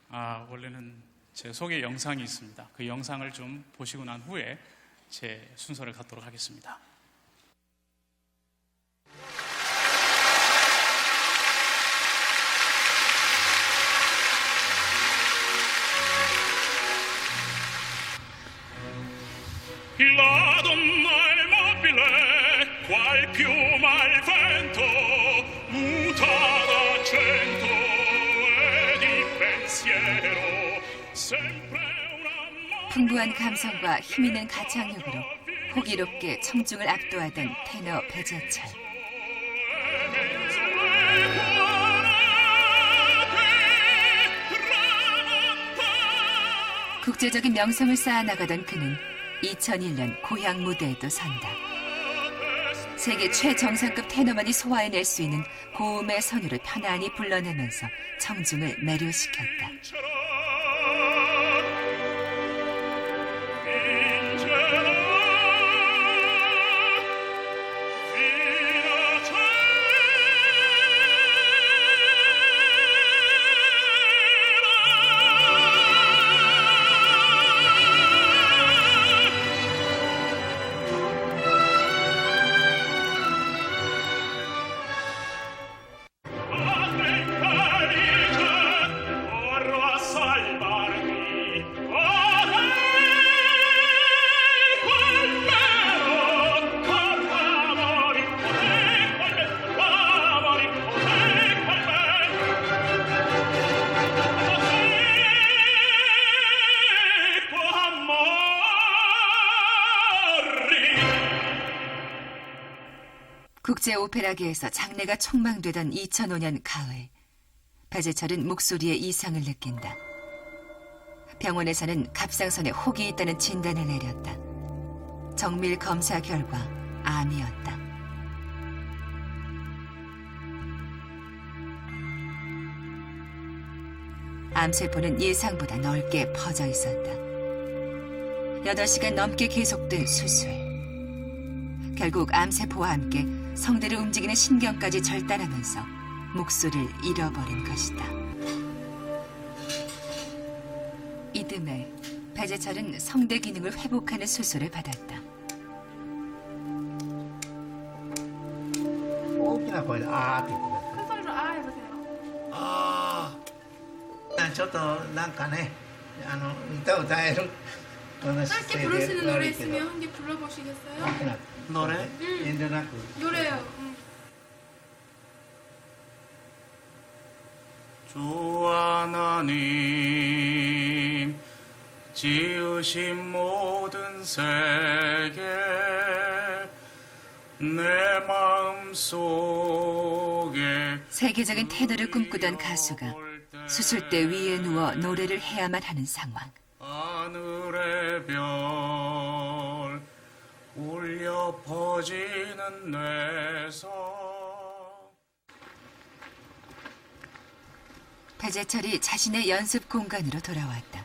원래는 제 소개 영상이 있습니다. 그 영상을 좀 보시고 난 후에 제 순서를 갖도록 하겠습니다. La donna è mobile, qual piuma al vento, muta d'accento e di pensiero, sempre una 풍부한 감성과 힘있는 가창력으로 호기롭게 청중을 압도하던 테너 배재철. 국제적인 명성을 쌓아나가던 그는 2001년 고향 무대에도 선다. 세계 최정상급 테너만이 소화해낼 수 있는 고음의 선율을 편안히 불러내면서 청중을 매료시켰다. 국제 오페라계에서 장래가 촉망되던 2005년 가을, 배재철은 목소리에 이상을 느낀다. 병원에서는 갑상선에 혹이 있다는 진단을 내렸다. 정밀 검사 결과 암이었다. 암세포는 예상보다 넓게 퍼져 있었다. 8시간 넘게 계속된 수술. 결국 암세포와 함께 성대를 움직이는 신경까지 절단하면서 목소리를 잃어버린 것이다. 이듬해 배재철은 성대 기능을 회복하는 수술을 받았다. 大きな声であーって言ってください。 큰 소리로 아 해보세요. ちょっとなんかね、歌を歌えるこの 짧게 姿勢 부를 수 で 있는 悪 노래 いけど 있으면 한 개 불러보시겠어요? 大きな 노래? 遠慮なく 노래요. 주 하나님 지으신 모든 세계 내 마음속에 세계적인 테너를 꿈꾸던 가수가 수술대 위에 누워 노래를 해야만 하는 상황. 하늘의 별 울려 퍼지는 뇌성. 배재철이 자신의 연습 공간으로 돌아왔다.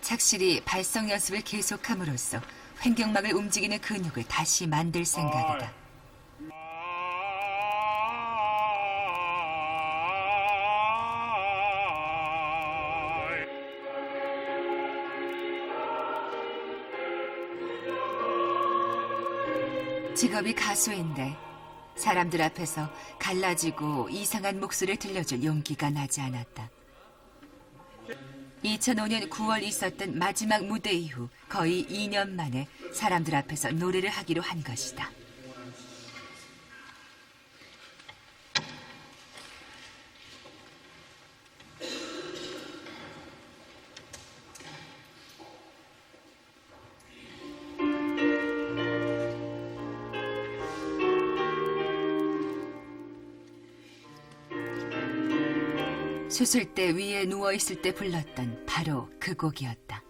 착실히 발성 연습을 계속함으로써 횡격막을 움직이는 근육을 다시 만들 생각이다. 직업이 가수인데 사람들 앞에서 갈라지고 이상한 목소리를 들려줄 용기가 나지 않았다. 2005년 9월 있었던 마지막 무대 이후 거의 2년 만에 사람들 앞에서 노래를 하기로 한 것이다. 수술대 위에 누워있을 때 불렀던 바로 그 곡이었다.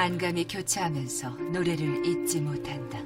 만감이 교차하면서 노래를 잊지 못한다.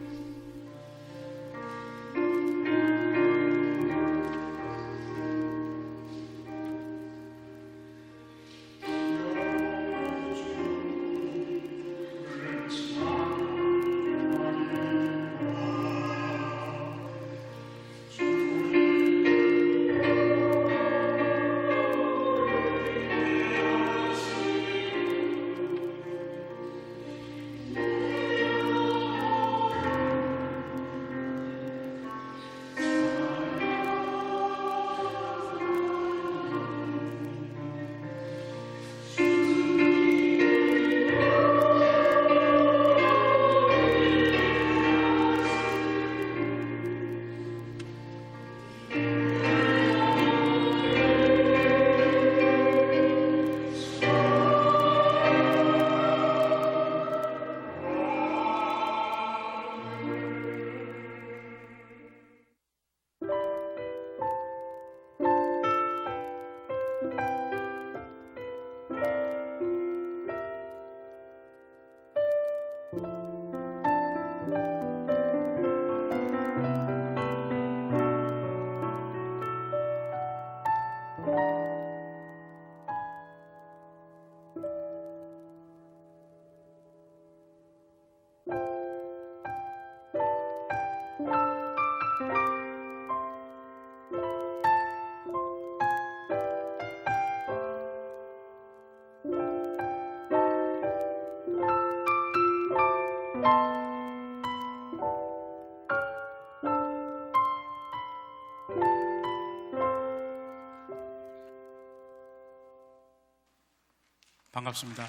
반갑습니다.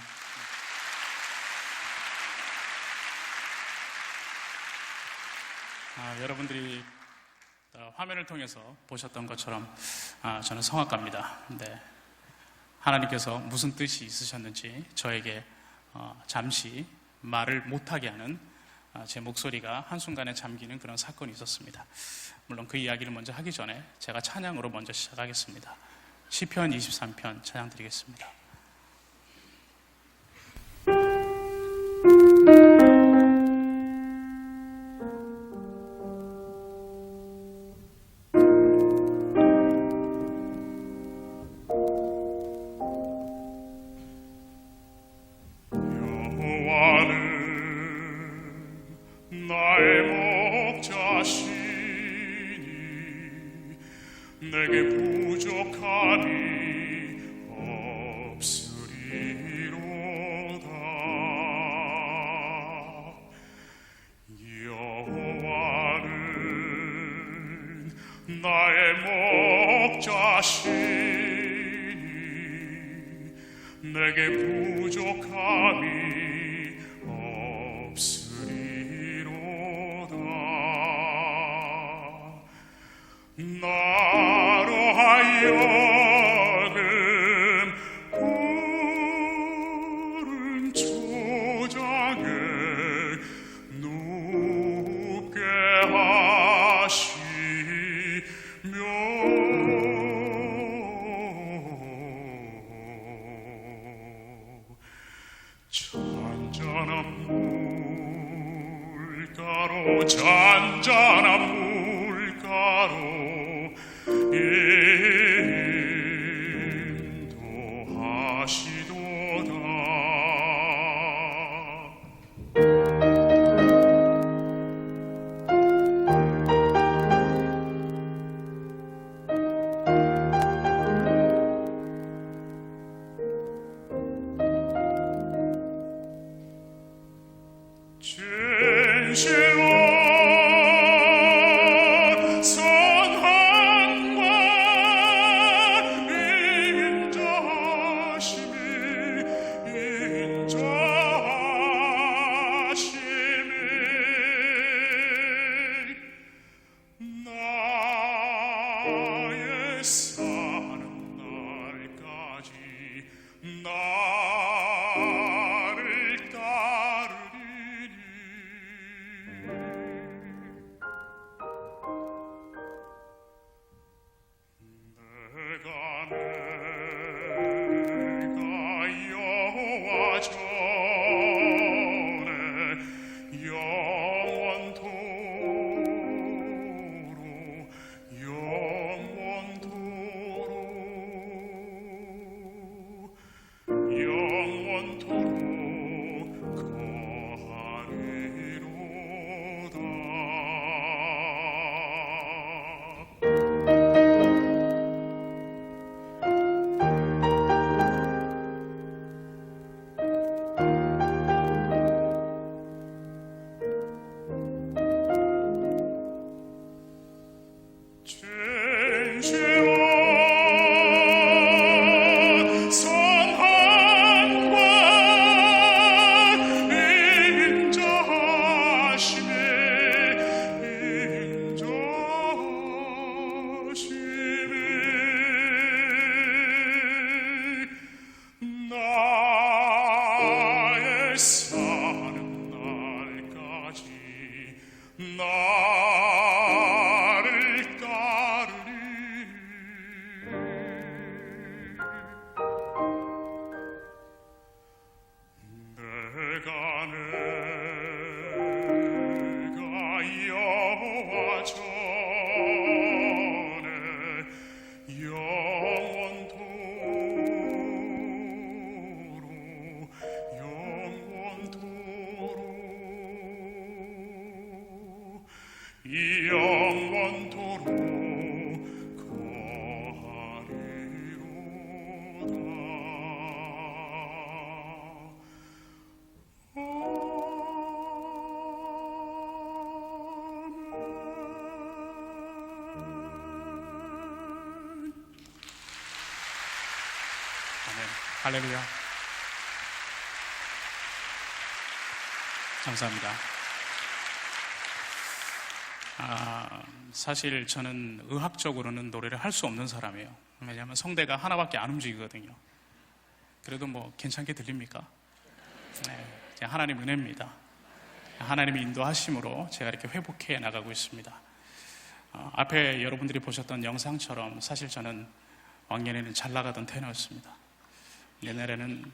여러분들이 화면을 통해서 보셨던 것처럼 저는 성악가입니다. 네. 하나님께서 무슨 뜻이 있으셨는지 저에게 잠시 말을 못하게 하는 제 목소리가 한순간에 잠기는 그런 사건이 있었습니다. 물론 그 이야기를 먼저 하기 전에 제가 찬양으로 먼저 시작하겠습니다. 시편 23편 찬양 드리겠습니다. 나의 목자시니 내게 부족함이 없으리로다. 여호와는 나의 목자시니 내게 부족함이 나로 하여금 푸른 초장에 눕게 하시며 잔잔한 물가로 인도하시도다. 진실로 나를 따르리니 영원토록 아멘. 할렐루야. 감사합니다. 사실 저는 의학적으로는 노래를 할 수 없는 사람이에요. 왜냐하면 성대가 하나밖에 안 움직이거든요. 그래도 뭐 괜찮게 들립니까? 네, 하나님 은혜입니다. 하나님의 인도하심으로 제가 이렇게 회복해 나가고 있습니다. 앞에 여러분들이 보셨던 영상처럼 사실 저는 왕년에는 잘 나가던 테너였습니다. 옛날에는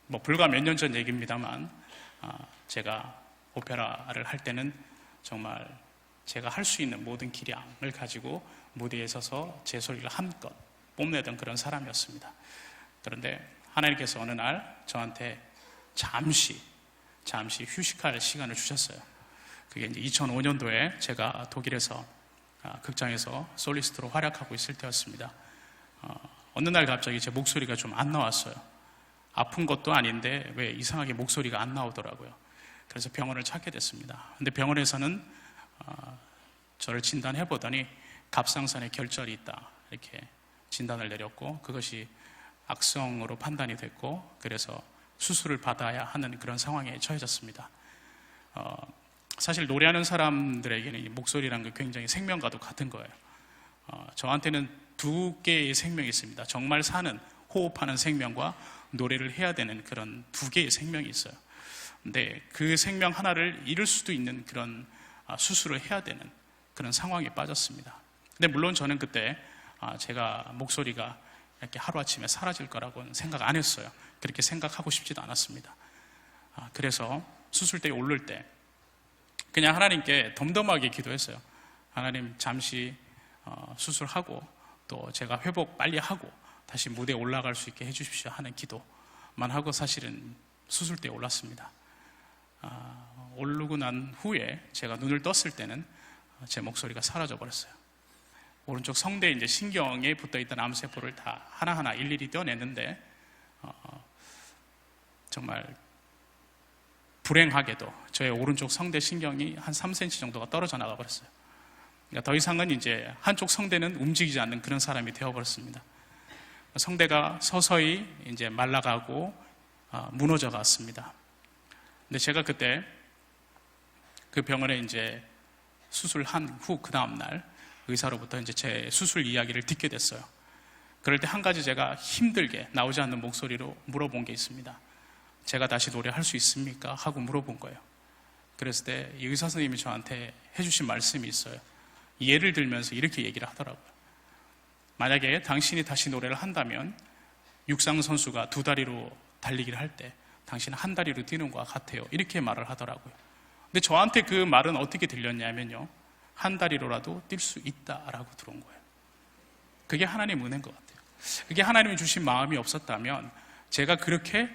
뭐 불과 몇 년 전 얘기입니다만 제가 오페라를 할 때는 정말 제가 할 수 있는 모든 기량을 가지고 무대에 서서 제 소리를 한껏 뽐내던 그런 사람이었습니다. 그런데 하나님께서 어느 날 저한테 잠시 휴식할 시간을 주셨어요. 그게 이제 2005년도에 제가 독일에서 극장에서 솔리스트로 활약하고 있을 때였습니다. 어느 날 갑자기 제 목소리가 좀 안 나왔어요. 아픈 것도 아닌데 왜 이상하게 목소리가 안 나오더라고요. 그래서 병원을 찾게 됐습니다. 근데 병원에서는 저를 진단해 보더니 갑상선에 결절이 있다 이렇게 진단을 내렸고, 그것이 악성으로 판단이 됐고, 그래서 수술을 받아야 하는 그런 상황에 처해졌습니다. 사실 노래하는 사람들에게는 이 목소리라는 게 굉장히 생명과도 같은 거예요. 저한테는 두 개의 생명이 있습니다. 정말 사는, 호흡하는 생명과 노래를 해야 되는 그런 두 개의 생명이 있어요. 근데 그 생명 하나를 잃을 수도 있는 그런 수술을 해야 되는 그런 상황에 빠졌습니다. 근데 물론 저는 그때 제가 목소리가 이렇게 하루아침에 사라질 거라고는 생각 안 했어요. 그렇게 생각하고 싶지도 않았습니다. 그래서 수술대에 오를 때 그냥 하나님께 덤덤하게 기도했어요. 하나님, 잠시 수술하고 또 제가 회복 빨리 하고 다시 무대에 올라갈 수 있게 해주십시오 하는 기도만 하고 사실은 수술대에 올랐습니다. 오르고 난 후에 제가 눈을 떴을 때는 제 목소리가 사라져 버렸어요. 오른쪽 성대에 이제 신경에 붙어있던 암세포를 다 하나하나 일일이 떼어냈는데 정말 불행하게도 저의 오른쪽 성대 신경이 한 3cm 정도가 떨어져 나가 버렸어요. 그러니까 더 이상은 이제 한쪽 성대는 움직이지 않는 그런 사람이 되어버렸습니다. 성대가 서서히 이제 말라가고 무너져 갔습니다. 근데 제가 그때 그 병원에 이제 수술한 후 그 다음날 의사로부터 이제 제 수술 이야기를 듣게 됐어요. 그럴 때 한 가지 제가 힘들게 나오지 않는 목소리로 물어본 게 있습니다. 제가 다시 노래할 수 있습니까? 하고 물어본 거예요. 그랬을 때 이 의사 선생님이 저한테 해주신 말씀이 있어요. 예를 들면서 이렇게 얘기를 하더라고요. 만약에 당신이 다시 노래를 한다면 육상 선수가 두 다리로 달리기를 할 때 당신은 한 다리로 뛰는 것과 같아요. 이렇게 말을 하더라고요. 근데 저한테 그 말은 어떻게 들렸냐면요, 한 다리로라도 뛸 수 있다라고 들어온 거예요. 그게 하나님의 은혜인 것 같아요. 그게 하나님이 주신 마음이 없었다면 제가 그렇게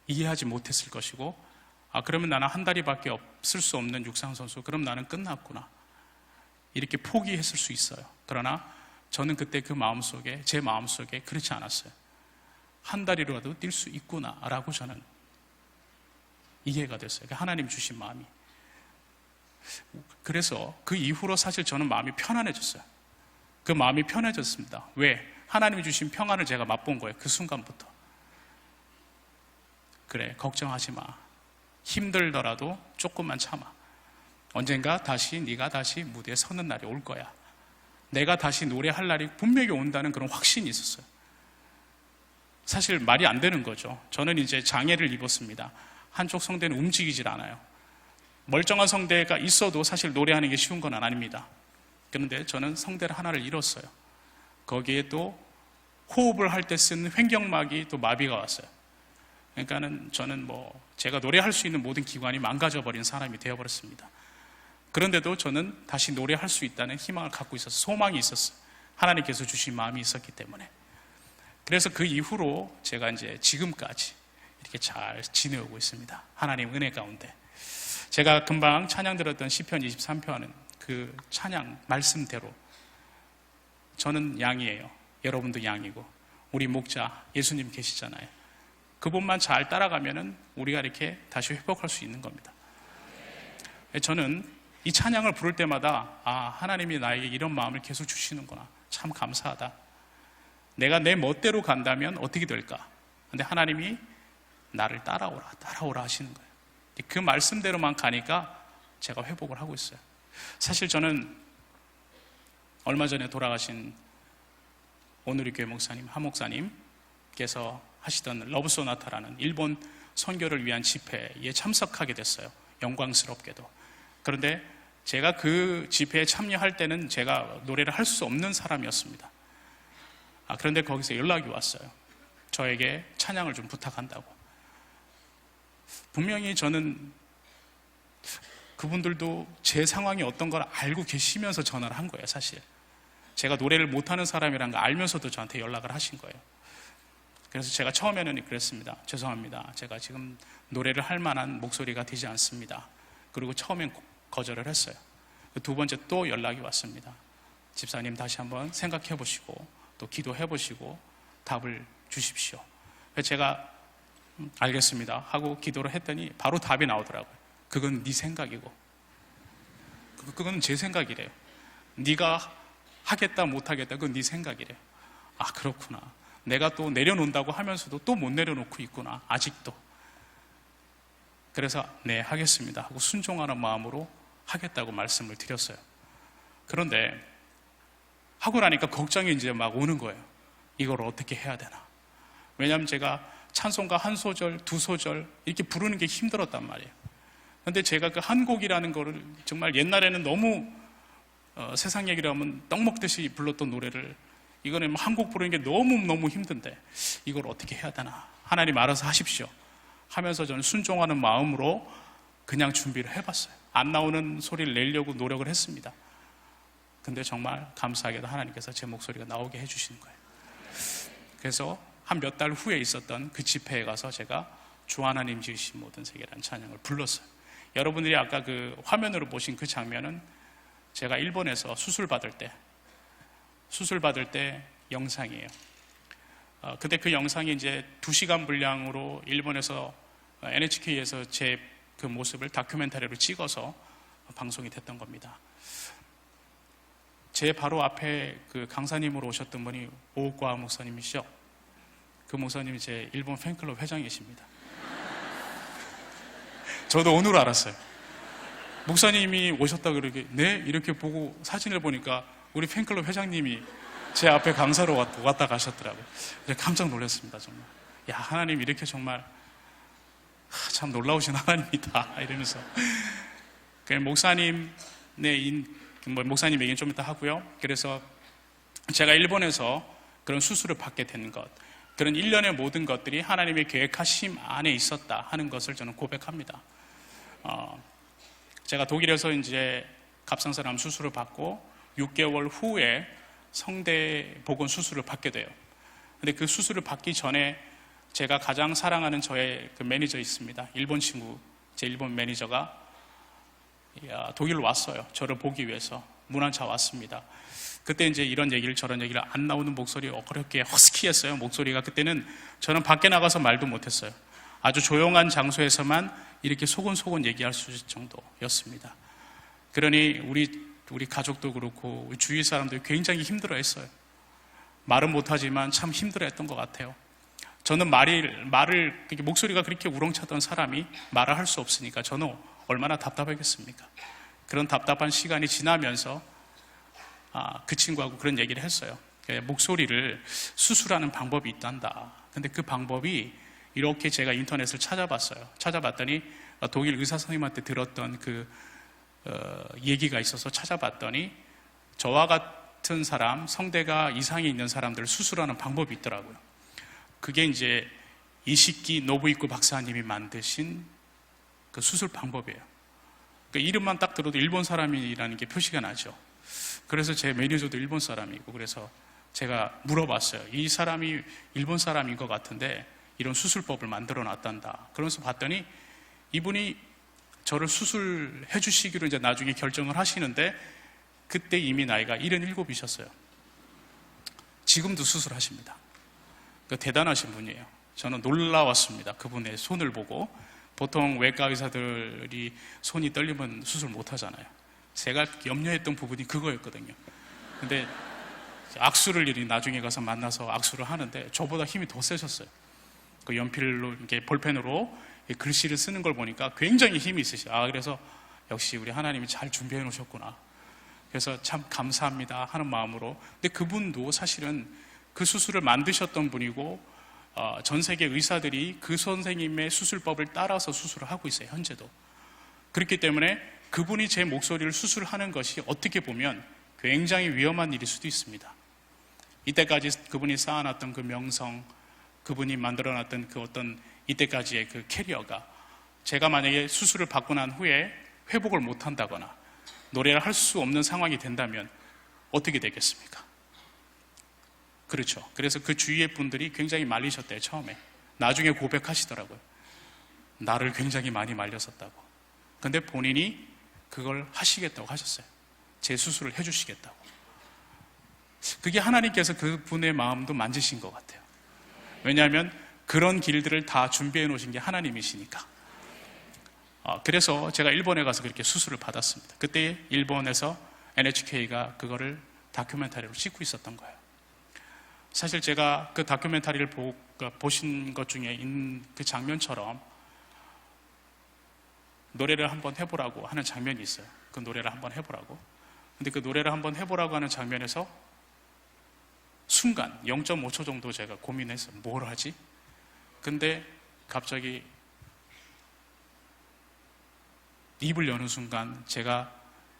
이해하지 못했을 것이고, 그러면 나는 한 다리밖에 없을 수 없는 육상 선수, 그럼 나는 끝났구나 이렇게 포기했을 수 있어요. 그러나 저는 그때 그 마음속에, 제 마음속에 그렇지 않았어요. 한 다리로라도 뛸 수 있구나라고 저는 이해가 됐어요. 하나님 주신 마음이. 그래서 그 이후로 사실 저는 마음이 편안해졌어요. 그 마음이 편해졌습니다. 왜? 하나님이 주신 평안을 제가 맛본 거예요. 그 순간부터. 그래, 걱정하지 마. 힘들더라도 조금만 참아. 언젠가 다시 네가 다시 무대에 서는 날이 올 거야. 내가 다시 노래할 날이 분명히 온다는 그런 확신이 있었어요. 사실 말이 안 되는 거죠. 저는 이제 장애를 입었습니다. 한쪽 성대는 움직이질 않아요. 멀쩡한 성대가 있어도 사실 노래하는 게 쉬운 건 아닙니다. 그런데 저는 성대를 하나를 잃었어요. 거기에 또 호흡을 할 때 쓰는 횡격막이 또 마비가 왔어요. 그러니까는 저는 제가 노래할 수 있는 모든 기관이 망가져버린 사람이 되어버렸습니다. 그런데도 저는 다시 노래할 수 있다는 희망을 갖고 있었어요. 소망이 있었어요. 하나님께서 주신 마음이 있었기 때문에. 그래서 그 이후로 제가 이제 지금까지 이렇게 잘 지내오고 있습니다. 하나님 은혜 가운데. 제가 금방 찬양 들었던 시편 23편은 그 찬양 말씀대로 저는 양이에요. 여러분도 양이고 우리 목자 예수님 계시잖아요. 그분만 잘 따라가면은 우리가 이렇게 다시 회복할 수 있는 겁니다. 저는 이 찬양을 부를 때마다 하나님이 나에게 이런 마음을 계속 주시는구나. 참 감사하다. 내가 내 멋대로 간다면 어떻게 될까? 근데 하나님이 나를 따라오라 하시는 거예요. 그 말씀대로만 가니까 제가 회복을 하고 있어요. 사실 저는 얼마 전에 돌아가신 오누리 교회 목사님, 하 목사님께서 하시던 러브 소나타라는 일본 선교를 위한 집회에 참석하게 됐어요. 영광스럽게도. 그런데 제가 그 집회에 참여할 때는 제가 노래를 할 수 없는 사람이었습니다. 그런데 거기서 연락이 왔어요. 저에게 찬양을 좀 부탁한다고. 분명히 저는 그분들도 제 상황이 어떤 걸 알고 계시면서 전화를 한 거예요, 사실. 제가 노래를 못하는 사람이라는 걸 알면서도 저한테 연락을 하신 거예요. 그래서 제가 처음에는 그랬습니다. 죄송합니다. 제가 지금 노래를 할 만한 목소리가 되지 않습니다. 그리고 처음엔 거절을 했어요. 두 번째 또 연락이 왔습니다. 집사님 다시 한번 생각해 보시고 또 기도해 보시고 답을 주십시오. 그래서 제가 알겠습니다 하고 기도를 했더니 바로 답이 나오더라고요. 그건 네 생각이고 그건 제 생각이래요. 네가 하겠다 못하겠다 그건 네 생각이래요. 그렇구나. 내가 또 내려놓는다고 하면서도 또 못 내려놓고 있구나 아직도. 그래서 네 하겠습니다 하고 순종하는 마음으로 하겠다고 말씀을 드렸어요. 그런데 하고 나니까 걱정이 이제 막 오는 거예요. 이걸 어떻게 해야 되나. 왜냐하면 제가 찬송가 한 소절, 두 소절 이렇게 부르는 게 힘들었단 말이에요. 그런데 제가 그 한 곡이라는 거를 정말 옛날에는 너무 세상 얘기를 하면 떡 먹듯이 불렀던 노래를 이거는 한 곡 부르는 게 너무너무 힘든데 이걸 어떻게 해야 되나. 하나님 알아서 하십시오 하면서 저는 순종하는 마음으로 그냥 준비를 해봤어요. 안 나오는 소리를 내려고 노력을 했습니다. 근데 정말 감사하게도 하나님께서 제 목소리가 나오게 해주시는 거예요. 그래서 한 몇 달 후에 있었던 그 집회에 가서 제가 주 하나님 지으신 모든 세계라는 찬양을 불렀어요. 여러분들이 아까 그 화면으로 보신 그 장면은 제가 일본에서 수술 받을 때 영상이에요. 근데 그 영상이 이제 2시간 분량으로 일본에서 NHK에서 제 그 모습을 다큐멘터리로 찍어서 방송이 됐던 겁니다. 제 바로 앞에 그 강사님으로 오셨던 분이 오과 목사님이시죠. 그 목사님이 제 일본 팬클럽 회장이십니다. 저도 오늘 알았어요. 목사님이 오셨다 그러게 네? 이렇게 보고 사진을 보니까 우리 팬클럽 회장님이 제 앞에 강사로 왔다 가셨더라고요. 깜짝 놀랐습니다. 정말. 야, 하나님 이렇게 정말 참 놀라우신 하나님이다 이러면서 목사님 얘기는 좀 이따 하고요. 그래서 제가 일본에서 그런 수술을 받게 된 것, 그런 일련의 모든 것들이 하나님의 계획하심 안에 있었다 하는 것을 저는 고백합니다. 제가 독일에서 이제 갑상선암 수술을 받고 6개월 후에 성대 복원 수술을 받게 돼요. 근데 그 수술을 받기 전에 제가 가장 사랑하는 저의 그 매니저 있습니다. 일본 친구, 제 일본 매니저가 독일로 왔어요. 저를 보기 위해서 문 한 차 왔습니다. 그때 이제 이런 얘기를 저런 얘기를 안 나오는 목소리 어렵게 허스키했어요. 목소리가 그때는 저는 밖에 나가서 말도 못했어요. 아주 조용한 장소에서만 이렇게 소곤소곤 얘기할 수 있을 정도였습니다. 그러니 우리 가족도 그렇고 우리 주위 사람들이 굉장히 힘들어했어요. 말은 못하지만 참 힘들어했던 것 같아요. 저는 목소리가 그렇게 우렁차던 사람이 말을 할 수 없으니까 저는 얼마나 답답하겠습니까? 그런 답답한 시간이 지나면서 그 친구하고 그런 얘기를 했어요. 목소리를 수술하는 방법이 있단다. 근데 그 방법이 이렇게 제가 인터넷을 찾아봤어요. 찾아봤더니 독일 의사 선생님한테 들었던 그 얘기가 있어서 찾아봤더니 저와 같은 사람, 성대가 이상이 있는 사람들을 수술하는 방법이 있더라고요. 그게 이제 이시키 노부이쿠 박사님이 만드신 그 수술 방법이에요. 그 이름만 딱 들어도 일본 사람이라는 게 표시가 나죠. 그래서 제 매니저도 일본 사람이고, 그래서 제가 물어봤어요. 이 사람이 일본 사람인 것 같은데 이런 수술법을 만들어 놨단다. 그러면서 봤더니 이분이 저를 수술해 주시기로 이제 나중에 결정을 하시는데 그때 이미 나이가 77이셨어요. 지금도 수술하십니다. 대단하신 분이에요. 저는 놀라웠습니다. 그분의 손을 보고. 보통 외과 의사들이 손이 떨리면 수술 못 하잖아요. 제가 염려했던 부분이 그거였거든요. 근데 악수를 나중에 가서 만나서 악수를 하는데 저보다 힘이 더 세셨어요. 그 연필로 이렇게 볼펜으로 글씨를 쓰는 걸 보니까 굉장히 힘이 있으시죠. 그래서 역시 우리 하나님이 잘 준비해 놓으셨구나. 그래서 참 감사합니다 하는 마음으로. 근데 그분도 사실은 그 수술을 만드셨던 분이고 전 세계 의사들이 그 선생님의 수술법을 따라서 수술을 하고 있어요. 현재도. 그렇기 때문에 그분이 제 목소리를 수술하는 것이 어떻게 보면 굉장히 위험한 일일 수도 있습니다. 이때까지 그분이 쌓아놨던 그 명성, 그분이 만들어놨던 그 어떤 이때까지의 그 캐리어가 제가 만약에 수술을 받고 난 후에 회복을 못한다거나 노래를 할 수 없는 상황이 된다면 어떻게 되겠습니까? 그렇죠. 그래서 그 주위의 분들이 굉장히 말리셨대요. 처음에. 나중에 고백하시더라고요. 나를 굉장히 많이 말렸었다고. 근데 본인이 그걸 하시겠다고 하셨어요. 제 수술을 해주시겠다고. 그게 하나님께서 그분의 마음도 만지신 것 같아요. 왜냐하면 그런 길들을 다 준비해 놓으신 게 하나님이시니까. 그래서 제가 일본에 가서 그렇게 수술을 받았습니다. 그때 일본에서 NHK가 그거를 다큐멘터리로 찍고 있었던 거예요. 사실 제가 그 다큐멘터리를 보신 것 중에 있는 그 장면처럼 노래를 한번 해보라고 하는 장면이 있어요. 그 노래를 한번 해보라고. 근데 그 노래를 한번 해보라고 하는 장면에서 순간 0.5초 정도 제가 고민했어요. 뭘 하지? 근데 갑자기 입을 여는 순간 제가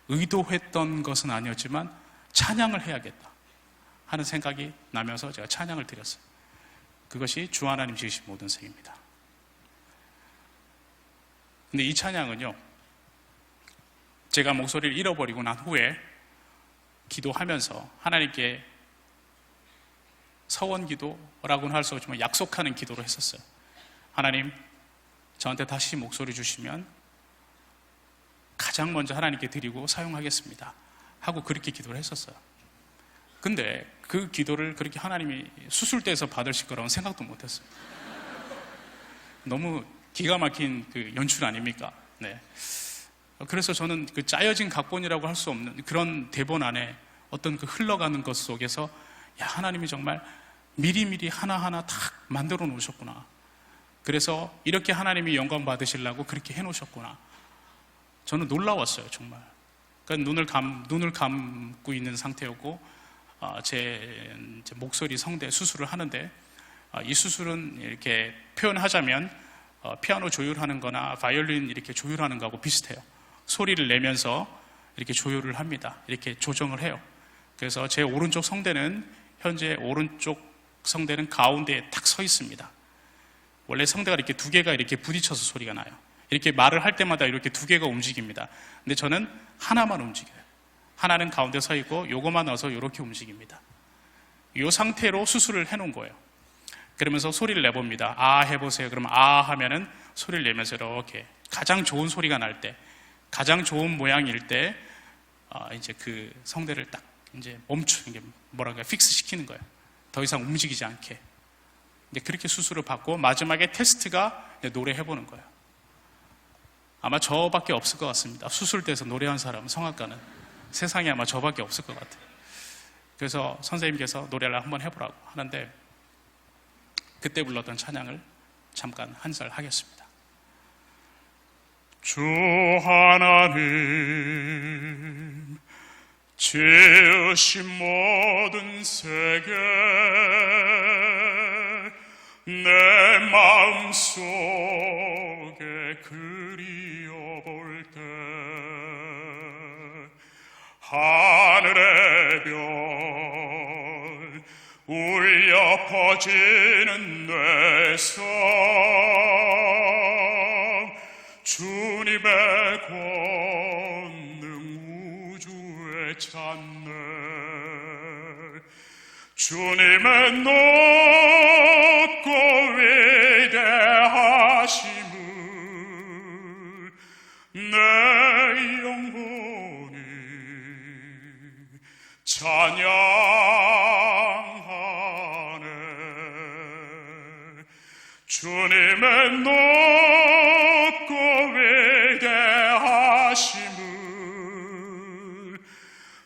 의도했던 것은 아니었지만 찬양을 해야겠다 하는 생각이 나면서 제가 찬양을 드렸어요. 그것이 주 하나님 지으신 모든 생입니다. 근데 이 찬양은요, 제가 목소리를 잃어버리고 난 후에 기도하면서 하나님께 서원 기도라고는 할 수 없지만 약속하는 기도를 했었어요. 하나님, 저한테 다시 목소리 주시면 가장 먼저 하나님께 드리고 사용하겠습니다 하고 그렇게 기도를 했었어요. 근데 그 기도를 그렇게 하나님이 수술대에서 받으실 거라고는 생각도 못했어요. 너무 기가 막힌 그 연출 아닙니까? 네. 그래서 저는 그 짜여진 각본이라고 할 수 없는 그런 대본 안에 어떤 그 흘러가는 것 속에서 야, 하나님이 정말 미리미리 하나하나 다 만들어 놓으셨구나. 그래서 이렇게 하나님이 영광 받으시려고 그렇게 해 놓으셨구나. 저는 놀라웠어요, 정말. 그러니까 눈을 감고 있는 상태였고, 제 목소리 성대 수술을 하는데, 이 수술은 이렇게 표현하자면, 피아노 조율하는 거나 바이올린 이렇게 조율하는 거하고 비슷해요. 소리를 내면서 이렇게 조율을 합니다. 이렇게 조정을 해요. 그래서 제 오른쪽 성대는, 현재 오른쪽 성대는 가운데에 탁 서 있습니다. 원래 성대가 이렇게 두 개가 이렇게 부딪혀서 소리가 나요. 이렇게 말을 할 때마다 이렇게 두 개가 움직입니다. 근데 저는 하나만 움직여요. 하나는 가운데 서 있고 요거만 넣어서 이렇게 움직입니다. 이 상태로 수술을 해놓은 거예요. 그러면서 소리를 내봅니다. 아 해보세요. 그러면 아 하면은 소리를 내면서 이렇게 가장 좋은 소리가 날 때, 가장 좋은 모양일 때 이제 그 성대를 딱 이제 이게 뭐랄까 픽스 시키는 거예요. 더 이상 움직이지 않게. 이제 그렇게 수술을 받고 마지막에 테스트가 노래 해보는 거예요. 아마 저밖에 없을 것 같습니다. 수술대에서 노래한 사람, 성악가는 세상에 아마 저밖에 없을 것 같아요. 그래서 선생님께서 노래를 한번 해보라고 하는데 그때 불렀던 찬양을 잠깐 한 절 하겠습니다. 주 하나님 지으신 모든 세계 내 마음속에 그리워볼 때 하늘의 별 울려 퍼지는 뇌성 주님의 권능 우주에 찾네 주님의 높고 위대하심을 내 영혼이 찬양하네. 주님의 높고 위대하심을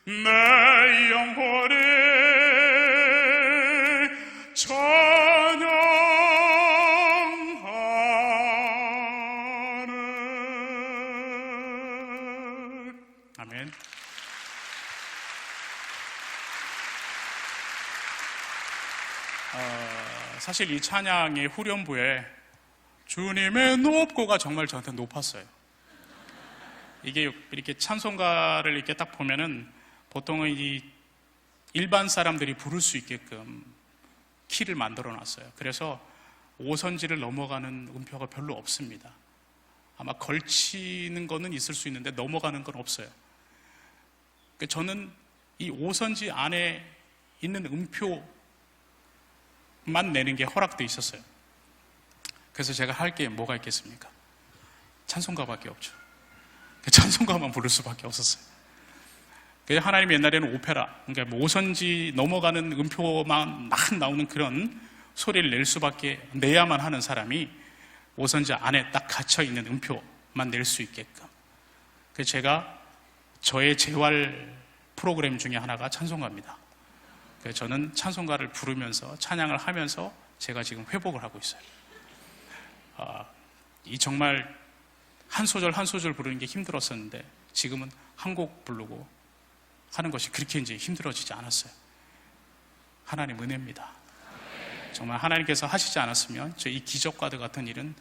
내 영혼이 찬양하네. 아멘. 사실 이 찬양의 후렴부에 주님의 높고가 정말 저한테 높았어요. 이게 이렇게 찬송가를 이렇게 딱 보면은 보통은 이 일반 사람들이 부를 수 있게끔 키를 만들어 놨어요. 그래서 5선지를 넘어가는 음표가 별로 없습니다. 아마 걸치는 거는 있을 수 있는데 넘어가는 건 없어요. 저는 이 5선지 안에 있는 음표만 내는 게 허락되어 있었어요. 그래서 제가 할 게 뭐가 있겠습니까? 찬송가밖에 없죠. 찬송가만 부를 수밖에 없었어요. 하나님이 옛날에는 오페라, 그러니까 5선지 넘어가는 음표만 막 나오는 그런 소리를 내야만 하는 사람이 5선지 안에 딱 갇혀있는 음표만 낼 수 있게끔. 그래서 제가 저의 재활 프로그램 중에 하나가 찬송가입니다. 그래서 저는 찬송가를 부르면서 찬양을 하면서 제가 지금 회복을 하고 있어요. 이 정말 한 소절 한 소절 부르는 게 힘들었었는데 지금은 한 곡 부르고 하는 것이 그렇게 이제 힘들어지지 않았어요. 하나님 은혜입니다. 정말 하나님께서 하시지 않았으면 저 이 기적과도 같은 일은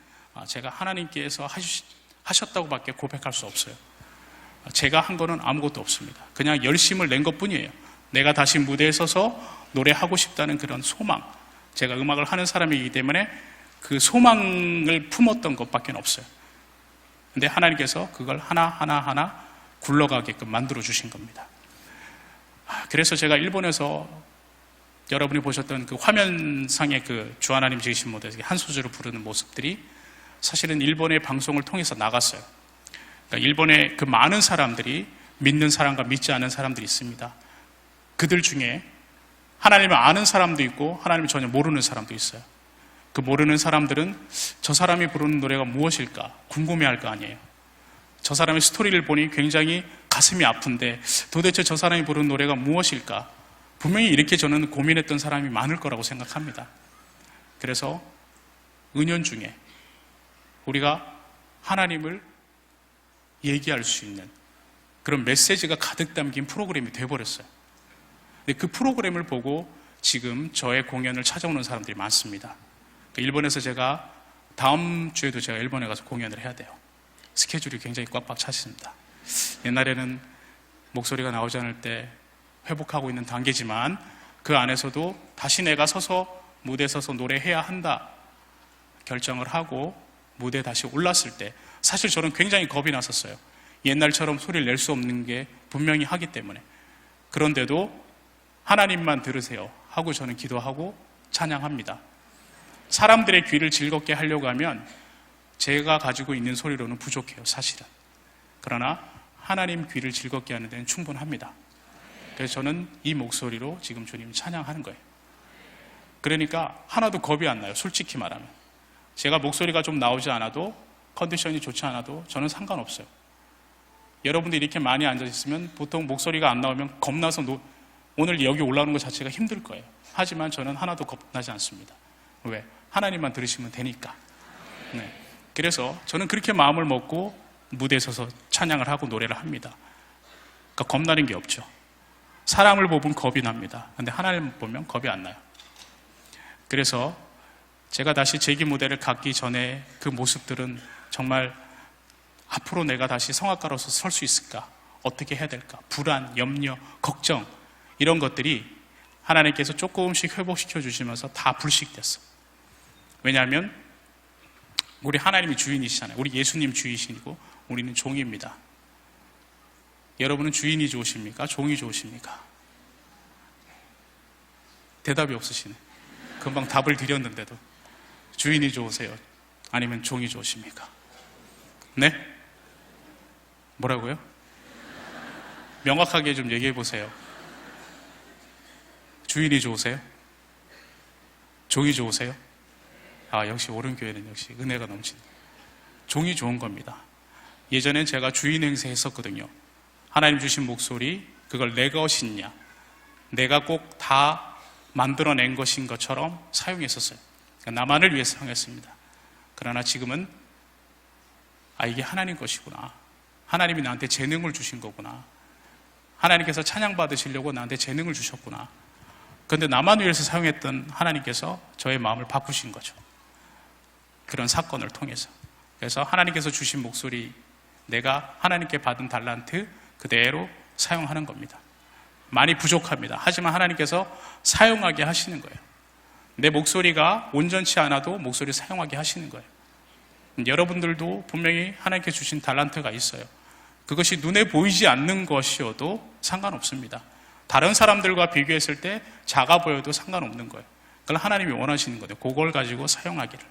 제가 하나님께서 하셨다고밖에 고백할 수 없어요. 제가 한 거는 아무것도 없습니다. 그냥 열심을 낸 것뿐이에요. 내가 다시 무대에 서서 노래하고 싶다는 그런 소망, 제가 음악을 하는 사람이기 때문에 그 소망을 품었던 것밖에 없어요. 근데 하나님께서 그걸 하나하나 굴러가게끔 만들어 주신 겁니다. 그래서 제가 일본에서 여러분이 보셨던 그 화면상의 그 주 하나님 지으신 무대에서 한 소절을 부르는 모습들이 사실은 일본의 방송을 통해서 나갔어요. 그러니까 일본의 그 많은 사람들이 믿는 사람과 믿지 않는 사람들이 있습니다. 그들 중에 하나님을 아는 사람도 있고 하나님을 전혀 모르는 사람도 있어요. 그 모르는 사람들은 저 사람이 부르는 노래가 무엇일까 궁금해할 거 아니에요. 저 사람의 스토리를 보니 굉장히 가슴이 아픈데 도대체 저 사람이 부르는 노래가 무엇일까? 분명히 이렇게 저는 고민했던 사람이 많을 거라고 생각합니다. 그래서 은연중에 우리가 하나님을 얘기할 수 있는 그런 메시지가 가득 담긴 프로그램이 돼버렸어요. 근데 그 프로그램을 보고 지금 저의 공연을 찾아오는 사람들이 많습니다. 일본에서 제가 다음 주에도 제가 일본에 가서 공연을 해야 돼요. 스케줄이 굉장히 꽉꽉 찼습니다. 옛날에는 목소리가 나오지 않을 때 회복하고 있는 단계지만 그 안에서도 다시 내가 서서 무대에 서서 노래해야 한다 결정을 하고 무대에 다시 올랐을 때 사실 저는 굉장히 겁이 났었어요. 옛날처럼 소리를 낼 수 없는 게 분명히 하기 때문에. 그런데도 하나님만 들으세요 하고 저는 기도하고 찬양합니다. 사람들의 귀를 즐겁게 하려고 하면 제가 가지고 있는 소리로는 부족해요, 사실은. 그러나 하나님 귀를 즐겁게 하는 데는 충분합니다. 그래서 저는 이 목소리로 지금 주님 찬양하는 거예요. 그러니까 하나도 겁이 안 나요, 솔직히 말하면. 제가 목소리가 좀 나오지 않아도, 컨디션이 좋지 않아도 저는 상관없어요. 여러분들이 이렇게 많이 앉아있으면 보통 목소리가 안 나오면 겁나서 오늘 여기 올라오는 것 자체가 힘들 거예요. 하지만 저는 하나도 겁나지 않습니다. 왜? 하나님만 들으시면 되니까. 네. 그래서 저는 그렇게 마음을 먹고 무대에 서서 찬양을 하고 노래를 합니다. 그러니까 겁나는 게 없죠. 사람을 보면 겁이 납니다. 근데 하나님을 보면 겁이 안 나요. 그래서 제가 다시 재기 무대를 갖기 전에 그 모습들은 정말 앞으로 내가 다시 성악가로서 설 수 있을까? 어떻게 해야 될까? 불안, 염려, 걱정 이런 것들이 하나님께서 조금씩 회복시켜 주시면서 다 불식됐어. 왜냐하면 우리 하나님이 주인이시잖아요. 우리 예수님 주인이시고 우리는 종입니다. 여러분은 주인이 좋으십니까? 종이 좋으십니까? 대답이 없으시네. 금방 답을 드렸는데도 주인이 좋으세요? 아니면 종이 좋으십니까? 네? 뭐라고요? 명확하게 좀 얘기해 보세요. 주인이 좋으세요? 종이 좋으세요? 아, 역시 옳은 교회는 역시 은혜가 넘치는. 종이 좋은 겁니다. 예전엔 제가 주인 행세 했었거든요. 하나님 주신 목소리, 그걸 내 것이냐, 내가 꼭 다 만들어낸 것인 것처럼 사용했었어요. 그러니까 나만을 위해서 사용했습니다. 그러나 지금은 이게 하나님 것이구나. 하나님이 나한테 재능을 주신 거구나. 하나님께서 찬양 받으시려고 나한테 재능을 주셨구나. 그런데 나만 위해서 사용했던 하나님께서 저의 마음을 바꾸신 거죠. 그런 사건을 통해서. 그래서 하나님께서 주신 목소리, 내가 하나님께 받은 달란트 그대로 사용하는 겁니다. 많이 부족합니다. 하지만 하나님께서 사용하게 하시는 거예요. 내 목소리가 온전치 않아도 목소리 사용하게 하시는 거예요. 여러분들도 분명히 하나님께 주신 달란트가 있어요. 그것이 눈에 보이지 않는 것이어도 상관없습니다. 다른 사람들과 비교했을 때 작아 보여도 상관없는 거예요. 그걸 하나님이 원하시는 거예요. 그걸 가지고 사용하기를.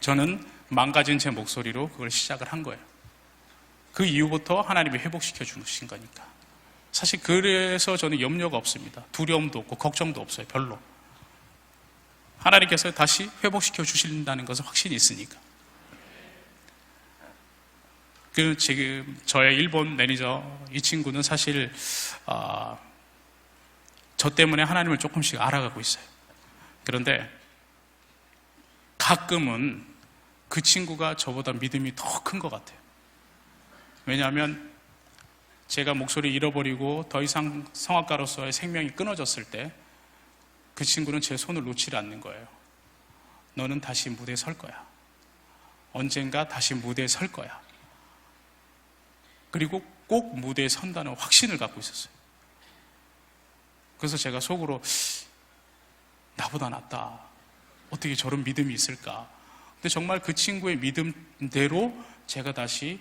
저는 망가진 제 목소리로 그걸 시작을 한 거예요. 그 이후부터 하나님이 회복시켜 주신 거니까. 사실 그래서 저는 염려가 없습니다. 두려움도 없고 걱정도 없어요. 별로. 하나님께서 다시 회복시켜 주신다는 것은 확신이 있으니까. 지금 저의 일본 매니저 이 친구는 사실 저 때문에 하나님을 조금씩 알아가고 있어요. 그런데 가끔은 그 친구가 저보다 믿음이 더 큰 것 같아요. 왜냐하면 제가 목소리 잃어버리고 더 이상 성악가로서의 생명이 끊어졌을 때 그 친구는 제 손을 놓지 않는 거예요. 너는 다시 무대에 설 거야. 언젠가 다시 무대에 설 거야. 그리고 꼭 무대에 선다는 확신을 갖고 있었어요. 그래서 제가 속으로 나보다 낫다. 어떻게 저런 믿음이 있을까? 근데 정말 그 친구의 믿음대로 제가 다시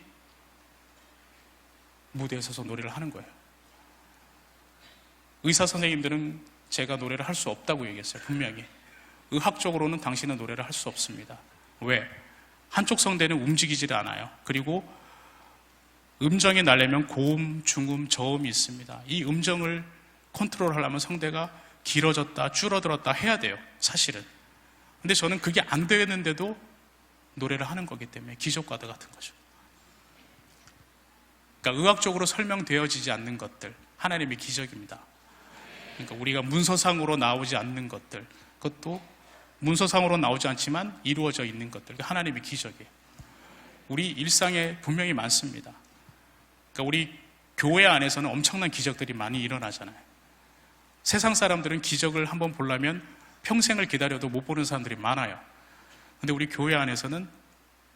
무대에 서서 노래를 하는 거예요. 의사 선생님들은 제가 노래를 할 수 없다고 얘기했어요. 분명히. 의학적으로는 당신은 노래를 할 수 없습니다. 왜? 한쪽 성대는 움직이질 않아요. 그리고 음정이 나려면 고음, 중음, 저음이 있습니다. 이 음정을 컨트롤하려면 성대가 길어졌다, 줄어들었다 해야 돼요. 사실은. 근데 저는 그게 안 되는데도 노래를 하는 거기 때문에 기적과도 같은 거죠. 그러니까 의학적으로 설명되어지지 않는 것들, 하나님의 기적입니다. 그러니까 우리가 문서상으로 나오지 않는 것들, 그것도 문서상으로 나오지 않지만 이루어져 있는 것들, 하나님의 기적이에요. 우리 일상에 분명히 많습니다. 그러니까 우리 교회 안에서는 엄청난 기적들이 많이 일어나잖아요. 세상 사람들은 기적을 한번 보려면 평생을 기다려도 못 보는 사람들이 많아요. 근데 우리 교회 안에서는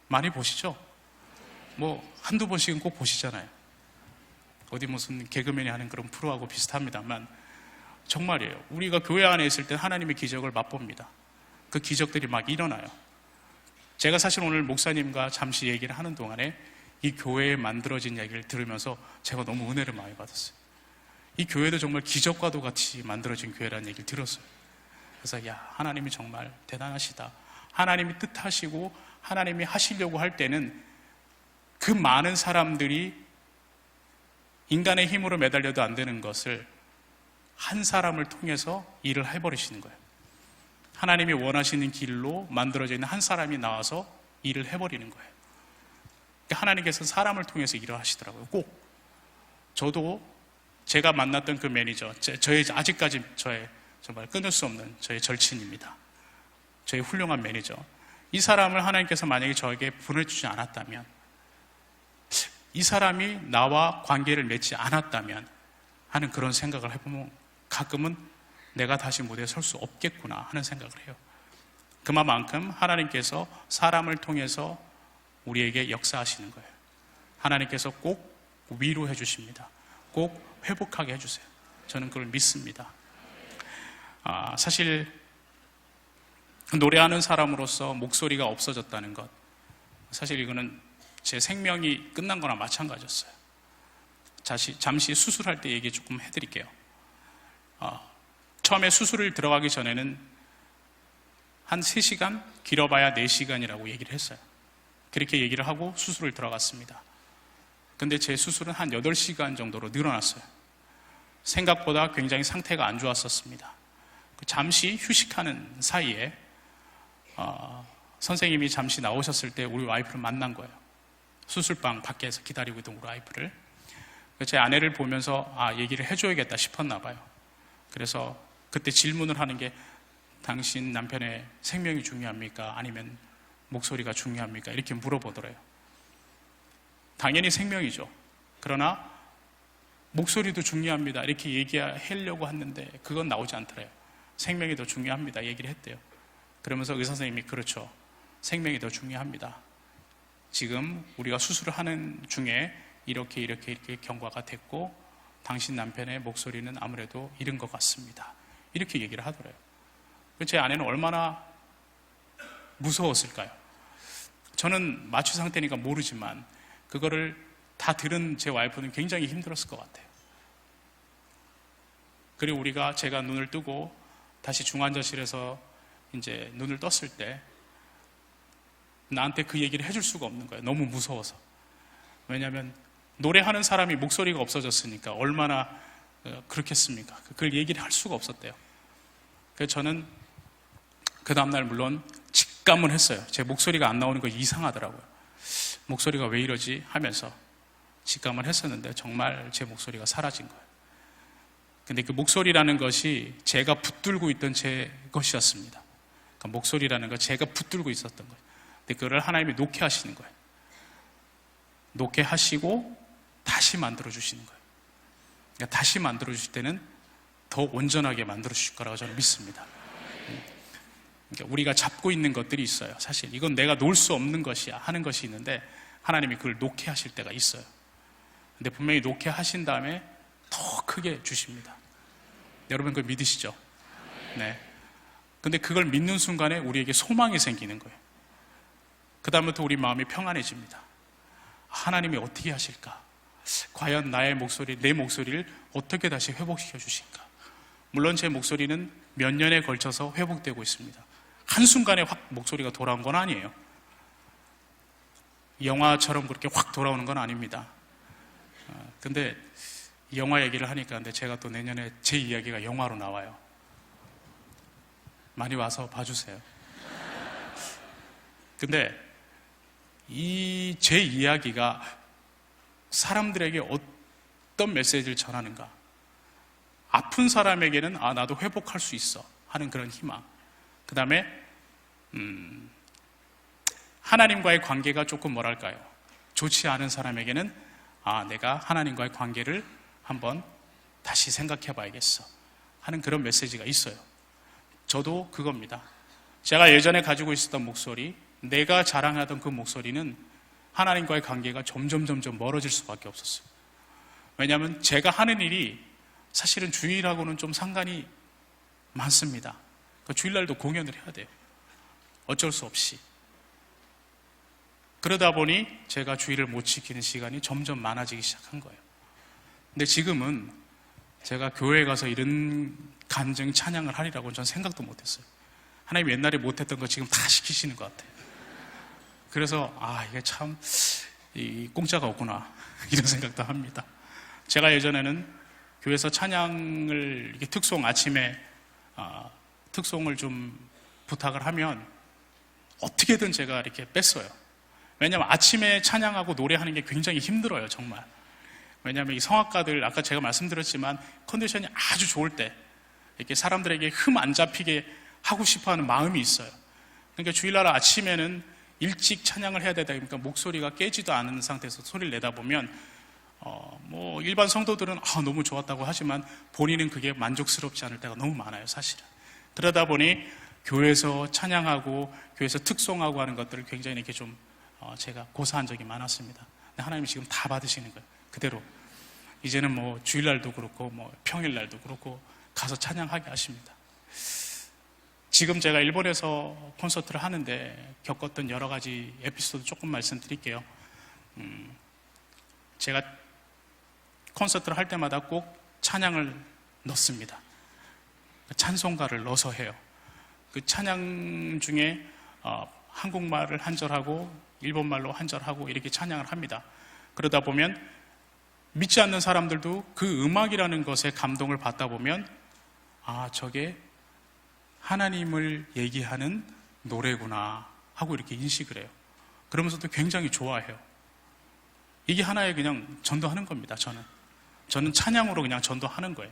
많이 보시죠? 뭐 한두 번씩은 꼭 보시잖아요. 어디 무슨 개그맨이 하는 그런 프로하고 비슷합니다만 정말이에요. 우리가 교회 안에 있을 때 하나님의 기적을 맛봅니다. 그 기적들이 막 일어나요. 제가 사실 오늘 목사님과 잠시 얘기를 하는 동안에 이 교회에 만들어진 얘기를 들으면서 제가 너무 은혜를 많이 받았어요. 이 교회도 정말 기적과도 같이 만들어진 교회라는 얘기를 들었어요. 그래서 하나님이 정말 대단하시다. 하나님이 뜻하시고 하나님이 하시려고 할 때는 그 많은 사람들이 인간의 힘으로 매달려도 안 되는 것을 한 사람을 통해서 일을 해버리시는 거예요. 하나님이 원하시는 길로 만들어져 있는 한 사람이 나와서 일을 해버리는 거예요. 그러니까 하나님께서는 사람을 통해서 일을 하시더라고요. 꼭. 저도 제가 만났던 그 매니저, 아직까지 저의 정말 끊을 수 없는 저의 절친입니다. 저의 훌륭한 매니저. 이 사람을 하나님께서 만약에 저에게 보내주지 않았다면, 이 사람이 나와 관계를 맺지 않았다면 하는 그런 생각을 해보면 가끔은 내가 다시 무대에 설 수 없겠구나 하는 생각을 해요. 그만큼 하나님께서 사람을 통해서 우리에게 역사하시는 거예요. 하나님께서 꼭 위로해 주십니다. 꼭 회복하게 해주세요. 저는 그걸 믿습니다. 사실 노래하는 사람으로서 목소리가 없어졌다는 것, 사실 이거는 제 생명이 끝난 거나 마찬가지였어요. 잠시 수술할 때 얘기 조금 해드릴게요. 처음에 수술을 들어가기 전에는 한 3시간, 길어봐야 4시간이라고 얘기를 했어요. 그렇게 얘기를 하고 수술을 들어갔습니다. 근데 제 수술은 한 8시간 정도로 늘어났어요. 생각보다 굉장히 상태가 안 좋았었습니다. 잠시 휴식하는 사이에 선생님이 잠시 나오셨을 때 우리 와이프를 만난 거예요. 수술방 밖에서 기다리고 있던 우리 와이프를. 제 아내를 보면서 얘기를 해줘야겠다 싶었나 봐요. 그래서 그때 질문을 하는 게 당신 남편의 생명이 중요합니까? 아니면 목소리가 중요합니까? 이렇게 물어보더래요. 당연히 생명이죠. 그러나 목소리도 중요합니다. 이렇게 얘기하려고 했는데 그건 나오지 않더래요. 생명이 더 중요합니다. 얘기를 했대요. 그러면서 의사 선생님이 그렇죠. 생명이 더 중요합니다. 지금 우리가 수술을 하는 중에 이렇게 경과가 됐고 당신 남편의 목소리는 아무래도 잃은 것 같습니다. 이렇게 얘기를 하더래요. 제 아내는 얼마나 무서웠을까요? 저는 마취 상태니까 모르지만 그거를 다 들은 제 와이프는 굉장히 힘들었을 것 같아요. 그리고 제가 눈을 뜨고 다시 중환자실에서 이제 눈을 떴을 때 나한테 그 얘기를 해줄 수가 없는 거예요. 너무 무서워서. 왜냐하면 노래하는 사람이 목소리가 없어졌으니까 얼마나 그렇겠습니까? 그걸 얘기를 할 수가 없었대요. 그래서 저는 그 다음날 물론 직감을 했어요. 제 목소리가 안 나오는 거 이상하더라고요. 목소리가 왜 이러지 하면서 직감을 했었는데 정말 제 목소리가 사라진 거예요. 근데 그 목소리라는 것이 제가 붙들고 있던 제 것이었습니다. 그러니까 목소리라는 거 제가 붙들고 있었던 거예요. 근데 그거를 하나님이 놓게 하시는 거예요. 놓게 하시고 다시 만들어 주시는 거예요. 그러니까 다시 만들어 주실 때는 더 온전하게 만들어 주실 거라고 저는 믿습니다. 그러니까 우리가 잡고 있는 것들이 있어요. 사실 이건 내가 놓을 수 없는 것이야 하는 것이 있는데 하나님이 그걸 놓게 하실 때가 있어요. 근데 분명히 놓게 하신 다음에 더 크게 주십니다. 여러분 그걸 믿으시죠? 네. 근데 그걸 믿는 순간에 우리에게 소망이 생기는 거예요. 그 다음부터 우리 마음이 평안해집니다. 하나님이 어떻게 하실까? 과연 내 목소리를 어떻게 다시 회복시켜 주실까? 물론 제 목소리는 몇 년에 걸쳐서 회복되고 있습니다. 한순간에 확 목소리가 돌아온 건 아니에요. 영화처럼 그렇게 확 돌아오는 건 아닙니다. 근데 영화 얘기를 하니까 근데 제가 또 내년에 제 이야기가 영화로 나와요. 많이 와서 봐주세요. 근데 이 제 이야기가 사람들에게 어떤 메시지를 전하는가? 아픈 사람에게는 나도 회복할 수 있어 하는 그런 희망. 그 다음에 하나님과의 관계가 조금 뭐랄까요? 좋지 않은 사람에게는 내가 하나님과의 관계를 한번 다시 생각해 봐야겠어 하는 그런 메시지가 있어요. 저도 그겁니다. 제가 예전에 가지고 있었던 목소리, 내가 자랑하던 그 목소리는 하나님과의 관계가 점점 멀어질 수밖에 없었어요. 왜냐하면 제가 하는 일이 사실은 주일하고는 좀 상관이 많습니다. 그러니까 주일날도 공연을 해야 돼요. 어쩔 수 없이. 그러다 보니 제가 주일을 못 지키는 시간이 점점 많아지기 시작한 거예요. 근데 지금은 제가 교회에 가서 이런 간증 찬양을 하리라고는 전 생각도 못했어요. 하나님 옛날에 못했던 거 지금 다 시키시는 것 같아요. 그래서 이게 참 공짜가 없구나 이런 생각도 합니다. 제가 예전에는 교회에서 찬양을 이렇게 아침에 특송을 좀 부탁을 하면 어떻게든 제가 이렇게 뺐어요. 왜냐하면 아침에 찬양하고 노래하는 게 굉장히 힘들어요, 정말. 왜냐하면 이 성악가들 아까 제가 말씀드렸지만 컨디션이 아주 좋을 때 이렇게 사람들에게 흠 안 잡히게 하고 싶어하는 마음이 있어요. 그러니까 주일날 아침에는 일찍 찬양을 해야 되다 보니까 목소리가 깨지도 않은 상태에서 소리를 내다 보면 일반 성도들은 너무 좋았다고 하지만 본인은 그게 만족스럽지 않을 때가 너무 많아요, 사실은. 그러다 보니 교회에서 찬양하고 교회에서 특송하고 하는 것들을 굉장히 이렇게 좀 제가 고사한 적이 많았습니다. 근데 하나님이 지금 다 받으시는 거예요, 그대로. 이제는 주일날도 그렇고 평일날도 그렇고 가서 찬양하게 하십니다. 지금 제가 일본에서 콘서트를 하는데 겪었던 여러 가지 에피소드 조금 말씀드릴게요. 제가 콘서트를 할 때마다 꼭 찬양을 넣습니다. 찬송가를 넣어서 해요. 그 찬양 중에 한국말을 한 절하고 일본말로 한 절하고 이렇게 찬양을 합니다. 그러다 보면 믿지 않는 사람들도 그 음악이라는 것에 감동을 받다 보면 아, 저게 하나님을 얘기하는 노래구나 하고 이렇게 인식을 해요. 그러면서도 굉장히 좋아해요. 이게 하나의 그냥 전도하는 겁니다. 저는 찬양으로 그냥 전도하는 거예요.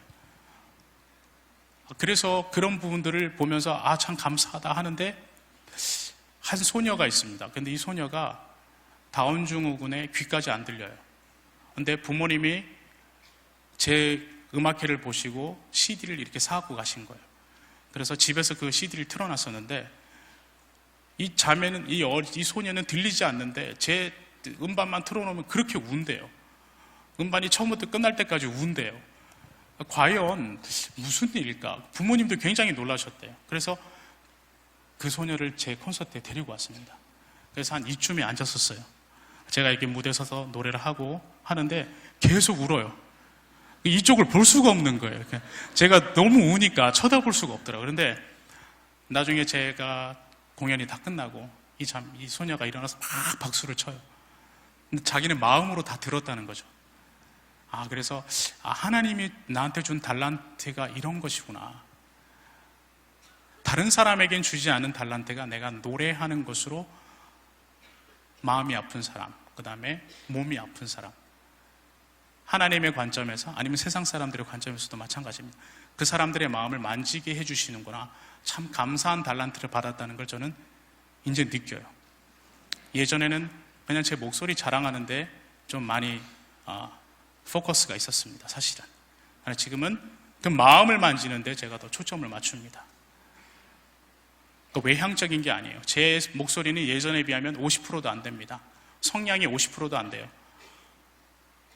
그래서 그런 부분들을 보면서 아, 참 감사하다 하는데 한 소녀가 있습니다. 근데 이 소녀가 다운증후군에 귀까지 안 들려요. 근데 부모님이 제 음악회를 보시고 CD를 이렇게 사갖고 가신 거예요. 그래서 집에서 그 CD를 틀어놨었는데 이 자매는, 이 소녀는 들리지 않는데 제 음반만 틀어놓으면 그렇게 운대요. 음반이 처음부터 끝날 때까지 운대요. 과연 무슨 일일까? 부모님도 굉장히 놀라셨대요. 그래서 그 소녀를 제 콘서트에 데리고 왔습니다. 그래서 한 이쯤에 앉았었어요. 제가 이렇게 무대에 서서 노래를 하고 하는데 계속 울어요. 이쪽을 볼 수가 없는 거예요. 제가 너무 우니까 쳐다볼 수가 없더라고요. 그런데 나중에 제가 공연이 다 끝나고 이 소녀가 일어나서 막 박수를 쳐요. 근데 자기는 마음으로 다 들었다는 거죠. 아, 그래서 하나님이 나한테 준 달란트가 이런 것이구나. 다른 사람에겐 주지 않은 달란트가 내가 노래하는 것으로 마음이 아픈 사람, 그 다음에 몸이 아픈 사람, 하나님의 관점에서 아니면 세상 사람들의 관점에서도 마찬가지입니다. 그 사람들의 마음을 만지게 해주시는구나. 참 감사한 달란트를 받았다는 걸 저는 이제 느껴요. 예전에는 그냥 제 목소리 자랑하는데 좀 많이 포커스가 있었습니다. 사실은. 지금은 그 마음을 만지는데 제가 더 초점을 맞춥니다. 외향적인 게 아니에요. 제 목소리는 예전에 비하면 50%도 안 됩니다. 성량이 50%도 안 돼요.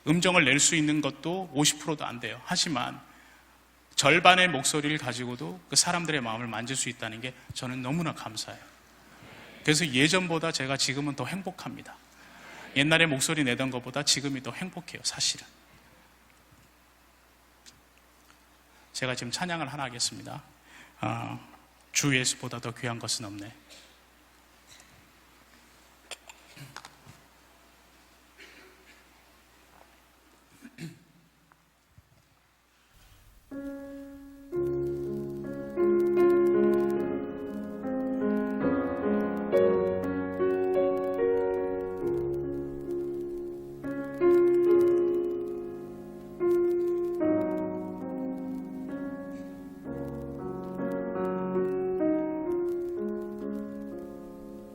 음정을 낼 수 있는 것도 50%도 안 돼요. 하지만 절반의 목소리를 가지고도 그 사람들의 마음을 만질 수 있다는 게 저는 너무나 감사해요. 그래서 예전보다 제가 지금은 더 행복합니다. 옛날에 목소리 내던 것보다 지금이 더 행복해요. 사실은. 제가 지금 찬양을 하나 하겠습니다. 주 예수보다 더 귀한 것은 없네.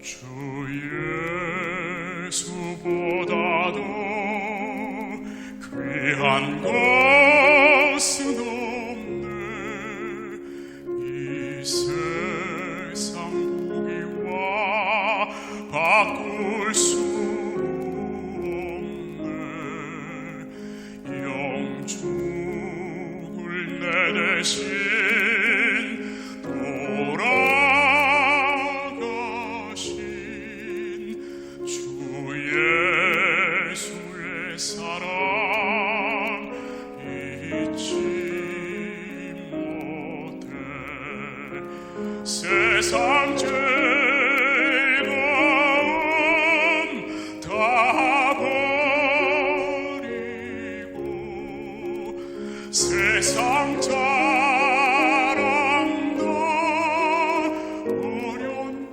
주 예수보다도 귀한 것은 없네. 이 세상 보기와 바꿀 수 없네. 영죽을 내 대신 세상 즐거움 다 버리고 세상 자랑 다 버렸네.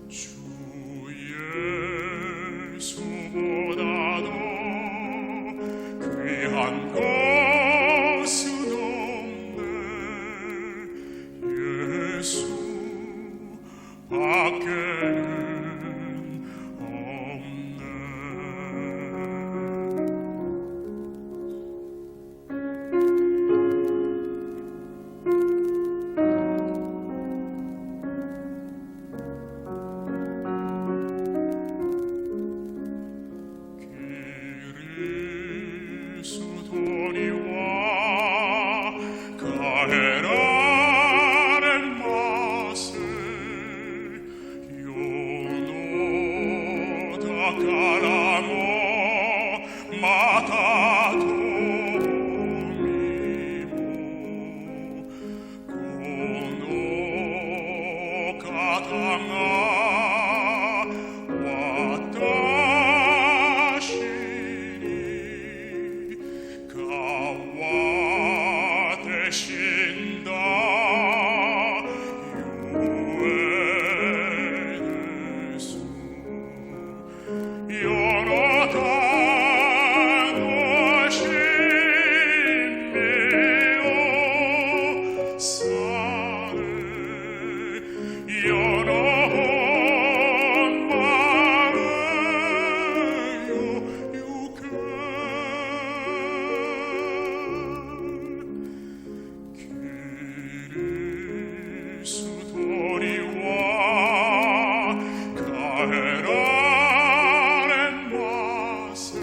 주 나의 맛을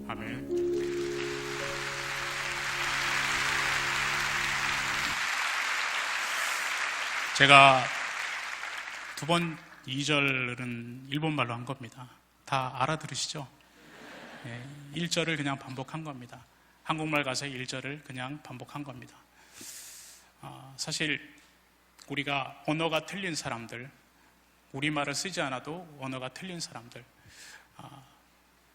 아멘. 제가 두 번 2절은 일본말로 한 겁니다. 다 알아들으시죠? 1절을 그냥 반복한 겁니다. 한국말 가사의 1절을 그냥 반복한 겁니다. 사실 우리가 언어가 틀린 사람들, 우리말을 쓰지 않아도 언어가 틀린 사람들,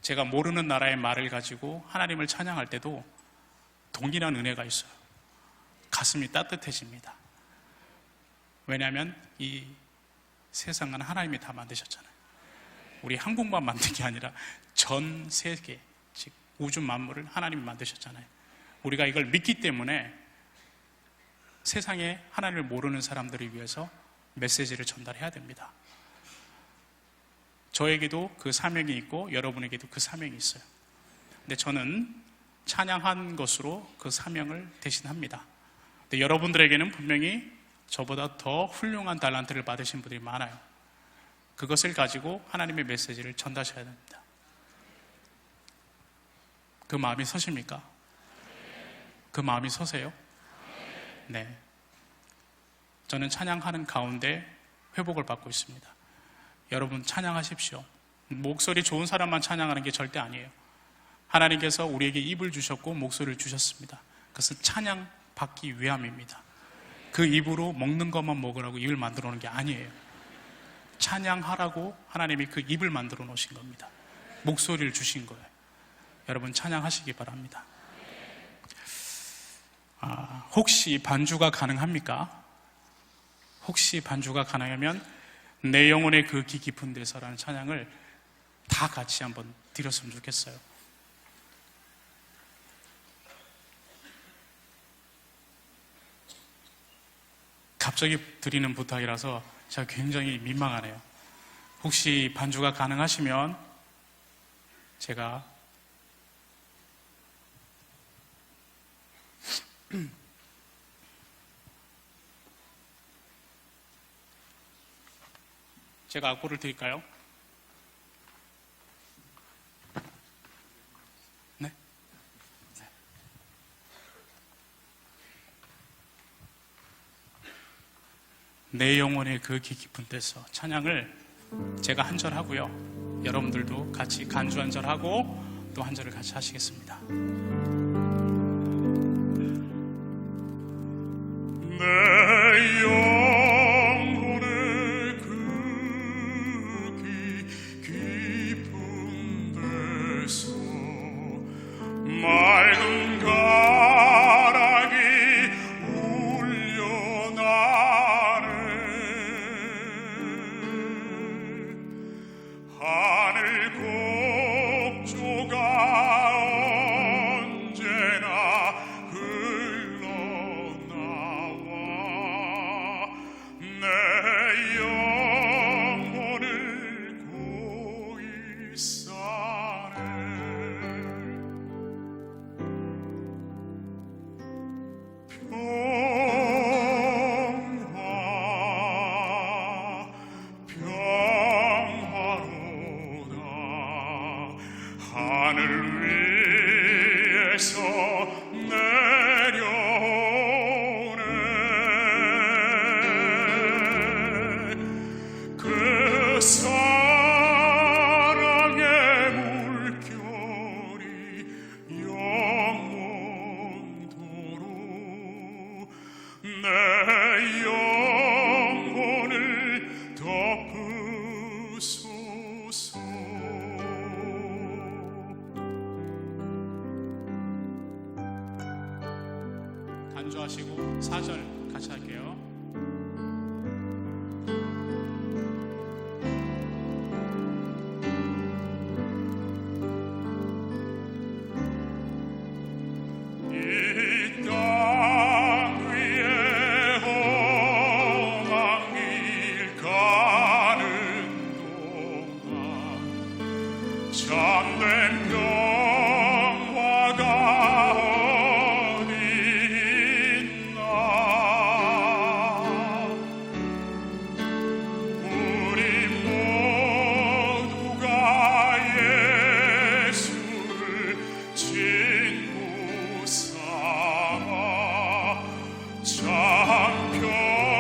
제가 모르는 나라의 말을 가지고 하나님을 찬양할 때도 동일한 은혜가 있어요. 가슴이 따뜻해집니다. 왜냐하면 이 세상은 하나님이 다 만드셨잖아요. 우리 한국만 만든 게 아니라 전 세계, 즉 우주 만물을 하나님이 만드셨잖아요. 우리가 이걸 믿기 때문에 세상에 하나님을 모르는 사람들을 위해서 메시지를 전달해야 됩니다. 저에게도 그 사명이 있고 여러분에게도 그 사명이 있어요. 근데 저는 찬양한 것으로 그 사명을 대신합니다. 근데 여러분들에게는 분명히 저보다 더 훌륭한 달란트를 받으신 분들이 많아요. 그것을 가지고 하나님의 메시지를 전달하셔야 됩니다. 그 마음이 서십니까? 그 마음이 서세요? 네. 저는 찬양하는 가운데 회복을 받고 있습니다. 여러분 찬양하십시오. 목소리 좋은 사람만 찬양하는 게 절대 아니에요. 하나님께서 우리에게 입을 주셨고 목소리를 주셨습니다. 그것은 찬양 받기 위함입니다. 그 입으로 먹는 것만 먹으라고 입을 만들어 놓은 게 아니에요. 찬양하라고 하나님이 그 입을 만들어 놓으신 겁니다. 목소리를 주신 거예요. 여러분 찬양하시기 바랍니다. 혹시 반주가 가능합니까? 혹시 반주가 가능하면 내 영혼의 그 기 깊은 데서라는 찬양을 다 같이 한번 드렸으면 좋겠어요. 갑자기 드리는 부탁이라서 제가 굉장히 민망하네요. 혹시 반주가 가능하시면 제가 악보를 드릴까요? 네? 내 영혼의 그 깊은 데서 찬양을 제가 한 절 하고요. 여러분들도 같이 간주 한 절 하고 또 한 절을 같이 하시겠습니다. 내 영혼의 그 깊은 데서 맑은 가락이 울려나네. 하늘 곡조가 언제나 흘러나와 내 영혼을 고이 싸네. 평화로다 하늘 위에서 내려오네. 그 사랑의 물결이 영원토록 내 영혼을 덮으소서. 간주하시고 4절 같이 할게요. 이 땅 위에 험한 길 가는 참된 평화가 어디 있나. 우리 모두가 예수를 친구 삼아 참 평화를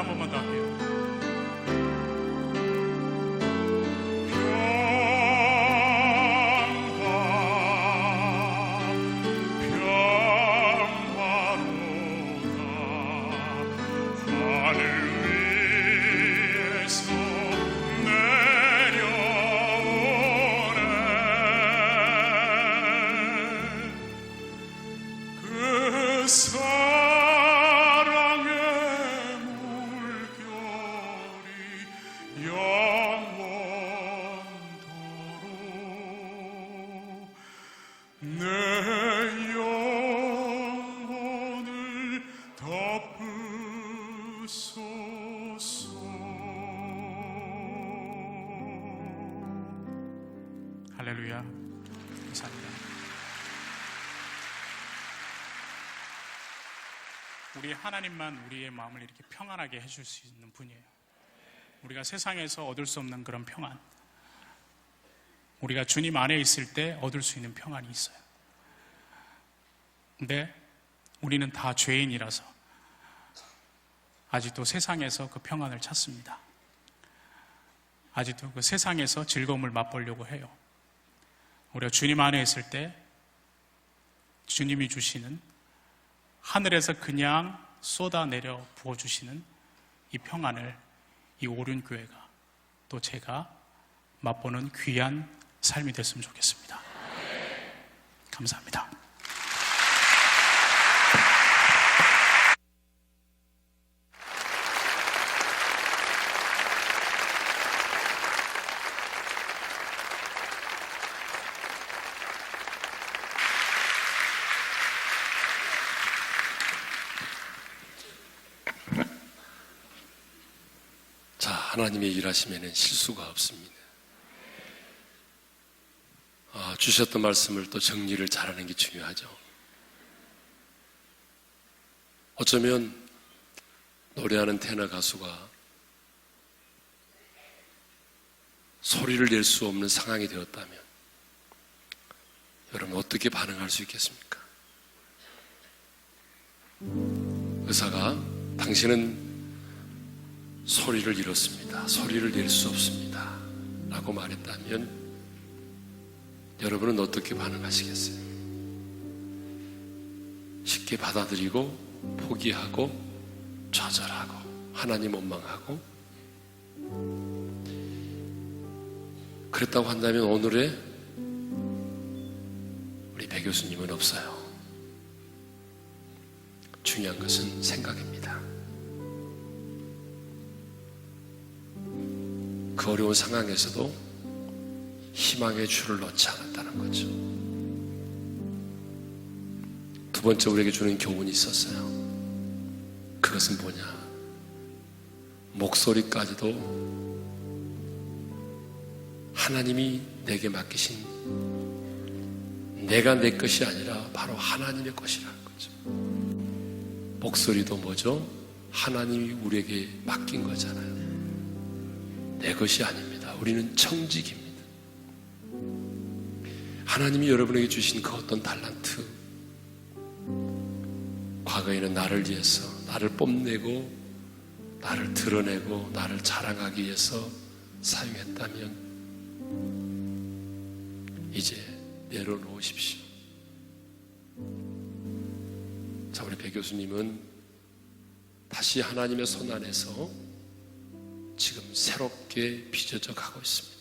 한 번만 더 할게요. 할렐루야. 감사합니다. 우리 하나님만 우리의 마음을 이렇게 평안하게 해줄 수 있는 분이에요. 우리가 세상에서 얻을 수 없는 그런 평안, 우리가 주님 안에 있을 때 얻을 수 있는 평안이 있어요. 근데 우리는 다 죄인이라서 아직도 세상에서 그 평안을 찾습니다. 아직도 그 세상에서 즐거움을 맛보려고 해요. 우리가 주님 안에 있을 때 주님이 주시는, 하늘에서 그냥 쏟아내려 부어주시는 이 평안을 이 오륜교회가, 또 제가 맛보는 귀한 삶이 됐으면 좋겠습니다. 감사합니다. 자, 하나님의 일하시면 실수가 없습니다. 주셨던 말씀을 또 정리를 잘하는 게 중요하죠. 어쩌면 노래하는 테너 가수가 소리를 낼 수 없는 상황이 되었다면 여러분 어떻게 반응할 수 있겠습니까? 의사가 당신은 소리를 잃었습니다. 소리를 낼 수 없습니다. 라고 말했다면 여러분은 어떻게 반응하시겠어요? 쉽게 받아들이고 포기하고 좌절하고 하나님 원망하고, 그랬다고 한다면 오늘의 우리 배 교수님은 없어요. 중요한 것은 생각입니다. 그 어려운 상황에서도 희망의 줄을 놓지 않았다는 거죠. 두 번째 우리에게 주는 교훈이 있었어요. 그것은 뭐냐? 목소리까지도 하나님이 내게 맡기신, 내가 내 것이 아니라 바로 하나님의 것이라는 거죠. 목소리도 뭐죠? 하나님이 우리에게 맡긴 거잖아요. 내 것이 아닙니다. 우리는 청직입니다. 하나님이 여러분에게 주신 그 어떤 달란트, 과거에는 나를 위해서, 나를 뽐내고 나를 드러내고 나를 자랑하기 위해서 사용했다면 이제 내려놓으십시오. 자, 우리 배 교수님은 다시 하나님의 손 안에서 지금 새롭게 빚어져 가고 있습니다.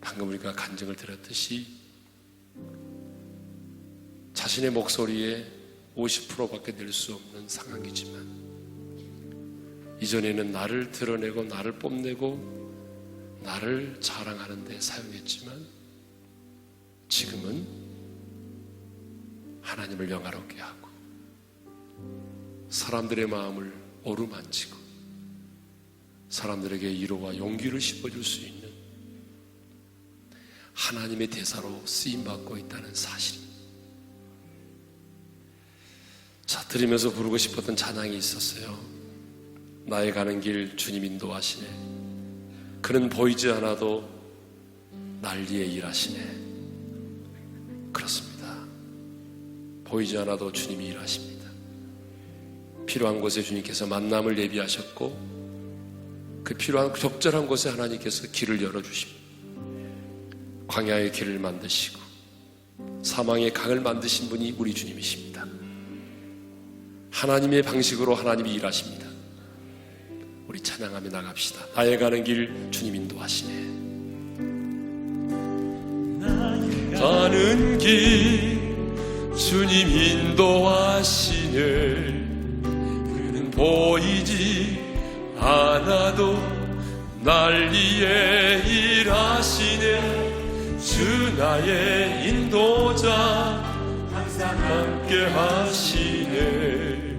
방금 우리가 간증을 드렸듯이 자신의 목소리에 50%밖에 낼 수 없는 상황이지만 이전에는 나를 드러내고 나를 뽐내고 나를 자랑하는 데 사용했지만 지금은 하나님을 영화롭게 하고 사람들의 마음을 어루만지고 사람들에게 위로와 용기를 심어줄 수 있는 하나님의 대사로 쓰임받고 있다는 사실입니다. 자, 들으면서 부르고 싶었던 찬양이 있었어요. 나의 가는 길 주님 인도하시네. 그는 보이지 않아도 날 위해 일하시네. 그렇습니다. 보이지 않아도 주님이 일하십니다. 필요한 곳에 주님께서 만남을 예비하셨고 그 필요한 적절한 곳에 하나님께서 길을 열어주십니다. 광야의 길을 만드시고 사망의 강을 만드신 분이 우리 주님이십니다. 하나님의 방식으로 하나님이 일하십니다. 우리 찬양하며 나갑시다. 나의 가는 길 주님 인도하시네. 가는 길 주님 인도하시네. 그는 보이지 않아도 날 위해 일하시네. 주 나의 인도자 항상 함께 하시네.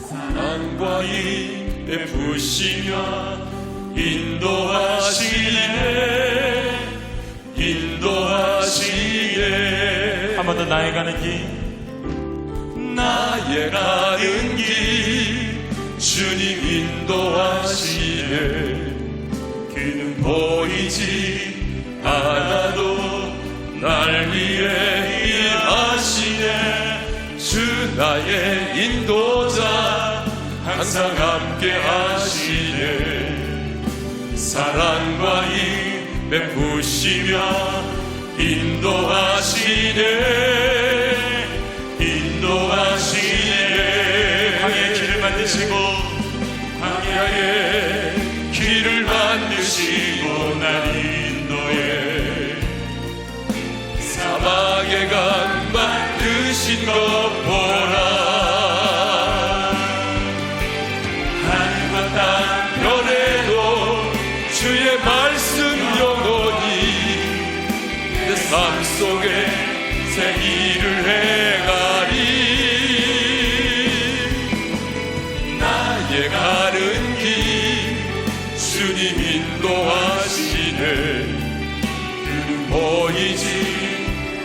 사랑과 이 베푸시며 인도하시네. 인도하시네. 한 번 더 나의 가는 길 나의 가는 길 주님 인도하시네. 그는 보이지 않아도 날 위해 일하시네. 주 나의 인도자 항상 함께 하시네. 사랑과 힘 베푸시며 인도하시네. 인도하시네. 광야의 길을 만드시고 광야의 길을 만드시고 날 인도해 사막의 강 만드신 것 보라. 하늘과 땅 변해도 주의 말씀 영원히 내 삶 속에 새 일을 해가리. 나의 가는 길 주님 인도하시네. 그는 보이지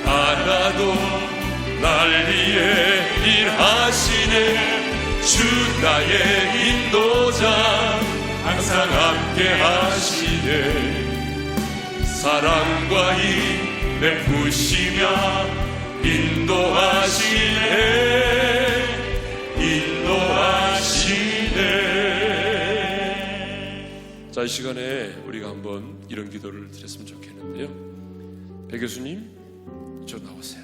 않아도 날 위해 일하시네. 주 나의 인도자 항상 함께 하시네. 사랑과 힘 베푸시며 인도하시네. 인도하시네. 자, 이 시간에 우리가 한번 이런 기도를 드렸으면 좋겠는데요. 배 교수님, 이쪽 나오세요.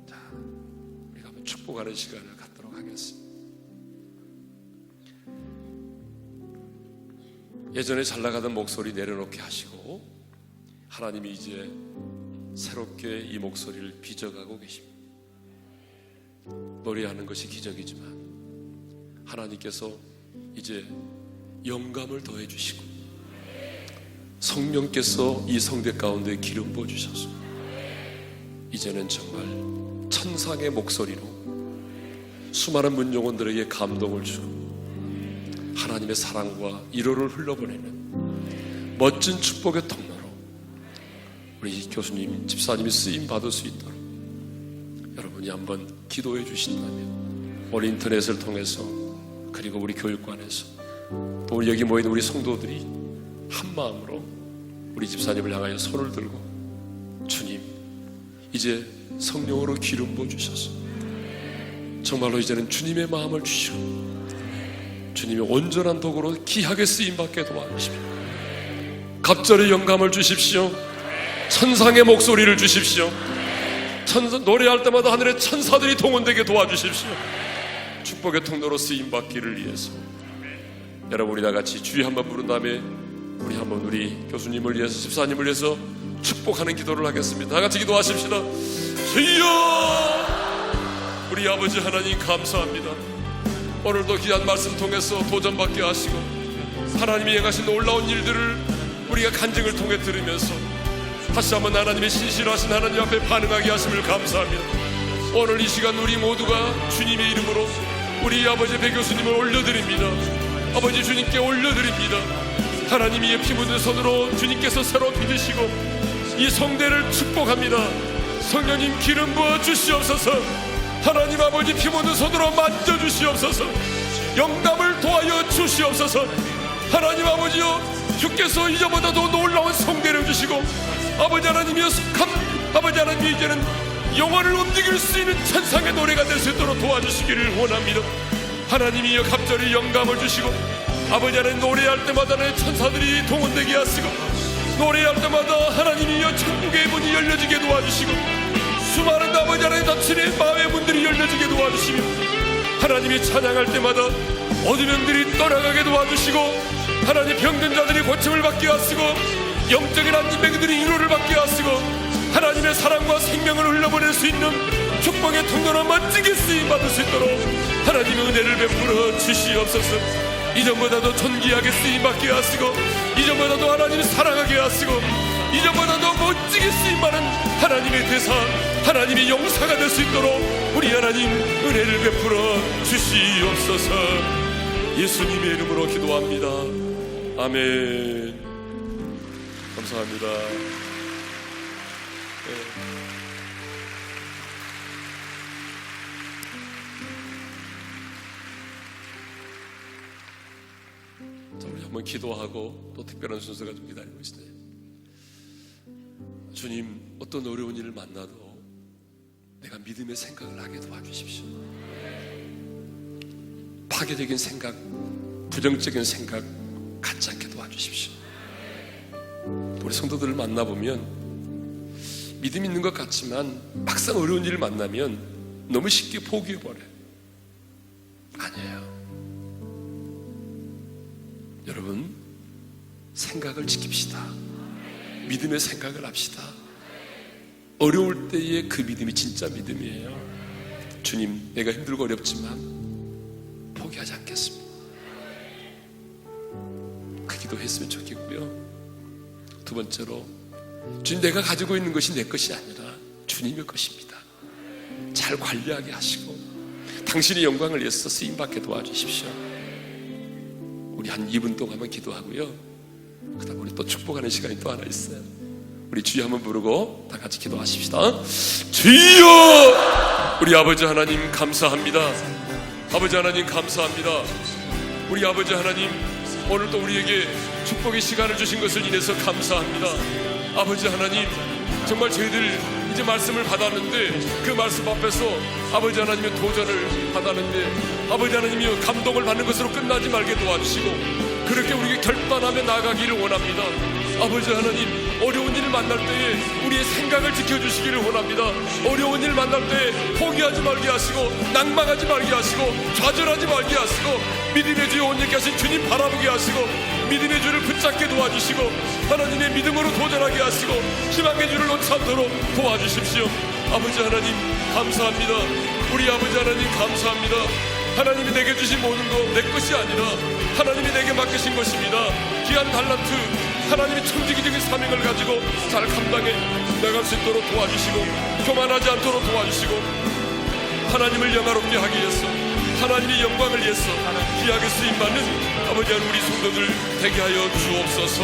자, 우리가 한번 축복하는 시간을 갖도록 하겠습니다. 예전에 잘 나가던 목소리 내려놓게 하시고 하나님이 이제 새롭게 이 목소리를 빚어가고 계십니다. 노래하는 것이 기적이지만 하나님께서 이제 영감을 더해 주시고 성령께서 이 성대 가운데 기름 부어 주셔서 이제는 정말 천상의 목소리로 수많은 문종원들에게 감동을 주고 하나님의 사랑과 위로를 흘러보내는 멋진 축복의 통로로 우리 교수님, 집사님이 쓰임 받을 수 있도록 여러분이 한번 기도해 주신다면 오늘 인터넷을 통해서 그리고 우리 교육관에서 또 우리 여기 모인 우리 성도들이 한 마음으로 우리 집사님을 향하여 손을 들고 주님, 이제 성령으로 기름 부어 주셔서 정말로 이제는 주님의 마음을 주시고 주님의 온전한 도구로 귀하게 쓰임받게 도와주십시오. 갑절의 영감을 주십시오. 천상의 목소리를 주십시오. 노래할 때마다 하늘의 천사들이 동원되게 도와주십시오. 축복의 통로로 쓰임받기를 위해서 여러분, 우리 다같이 주의 한번 부른 다음에 우리 한번 우리 교수님을 위해서, 집사님을 위해서 축복하는 기도를 하겠습니다. 다같이 기도하십시다. 주여, 우리 아버지 하나님 감사합니다. 오늘도 귀한 말씀 통해서 도전받게 하시고 하나님이 행하신 놀라운 일들을 우리가 간증을 통해 들으면서 다시 한번 하나님의 신실하신 하나님 앞에 반응하게 하심을 감사합니다. 오늘 이 시간 우리 모두가 주님의 이름으로 우리 아버지 배 교수님을 올려드립니다. 아버지 주님께 올려드립니다. 하나님이 피 묻은 손으로 주님께서 새로 빚으시고 이 성대를 축복합니다. 성령님 기름 부어 주시옵소서. 하나님 아버지 피 묻은 손으로 만져주시옵소서. 영감을 도하여 주시옵소서. 하나님 아버지여, 주께서 이전보다도 놀라운 성대를 주시고 아버지 하나님이여, 아버지 하나님 이제는 영혼을 움직일 수 있는 천상의 노래가 될 수 있도록 도와주시기를 원합니다. 하나님이여, 갑절히 영감을 주시고 아버지 하나님 노래할 때마다는 천사들이 동원되게 하시고 노래할 때마다 하나님이여 천국의 문이 열려지게 도와주시고 수많은 아버지 하나님 당신의 마음의 문들이 열려지게 도와주시며 하나님이 찬양할 때마다 어두운 영들이 떠나가게 도와주시고 하나님 병든 자들이 고침을 받게 하시고 영적인 안진병들이 위로를 받게 하시고 하나님의 사랑과 생명을 흘려보낼 수 있는 축복의 통로로 멋지게 쓰임받을 수 있도록 하나님의 은혜를 베풀어 주시옵소서. 이전보다도 존귀하게 쓰임받게 하시고 이전보다도 하나님을 사랑하게 하시고 이전보다도 멋지게 쓰임받는 하나님의 대사, 하나님의 용사가 될 수 있도록 우리 하나님 은혜를 베풀어 주시옵소서. 예수님의 이름으로 기도합니다. 아멘. 감사합니다. 자, 우리 한번 기도하고 또 특별한 순서가 좀 기다리고 있어요. 주님, 어떤 어려운 일을 만나도 내가 믿음의 생각을 하게 도와주십시오. 파괴적인 생각, 부정적인 생각 갖지 않게 도와주십시오. 우리 성도들을 만나보면 믿음 있는 것 같지만 막상 어려운 일을 만나면 너무 쉽게 포기해버려요. 아니에요. 여러분, 생각을 지킵시다. 믿음의 생각을 합시다. 어려울 때의 그 믿음이 진짜 믿음이에요. 주님, 내가 힘들고 어렵지만 포기하지 않겠습니다. 그 기도했으면 좋겠고요. 두 번째로, 주님, 내가 가지고 있는 것이 내 것이 아니라 주님의 것입니다. 잘 관리하게 하시고 당신의 영광을 위해서 쓰임받게 도와주십시오. 우리 한 2분 동안 한번 기도하고요, 그 다음 우리 또 축복하는 시간이 또 하나 있어요. 우리 주여 한번 부르고 다 같이 기도하십시다. 주여! 우리 아버지 하나님 감사합니다. 아버지 하나님 감사합니다. 우리 아버지 하나님, 오늘 또 우리에게 축복의 시간을 주신 것을 인해서 감사합니다. 아버지 하나님, 정말 저희들 이제 말씀을 받았는데 그 말씀 앞에서 아버지 하나님의 도전을 받았는데 아버지 하나님이 감동을 받는 것으로 끝나지 말게 도와주시고 그렇게 우리에게 결단하며 나아가기를 원합니다. 아버지 하나님, 어려운 일을 만날 때에 우리의 생각을 지켜주시기를 원합니다. 어려운 일을 만날 때 포기하지 말게 하시고 낭망하지 말게 하시고 좌절하지 말게 하시고 믿음의 주에 온전케 하신 주님 바라보게 하시고 믿음의 주를 붙잡게 도와주시고 하나님의 믿음으로 도전하게 하시고 희망의 주를 놓지 않도록 도와주십시오. 아버지 하나님 감사합니다. 우리 아버지 하나님 감사합니다. 하나님이 내게 주신 모든 것 내 것이 아니라 하나님이 내게 맡기신 것입니다. 귀한 달란트, 하나님이 천지기적인 사명을 가지고 잘 감당해 나갈 수 있도록 도와주시고 교만하지 않도록 도와주시고 하나님을 영화롭게 하기 위해서 하나님의 영광을 위해서 귀하게 쓰임받는 아버지 하나님 우리 성도들 되게 하여 주옵소서.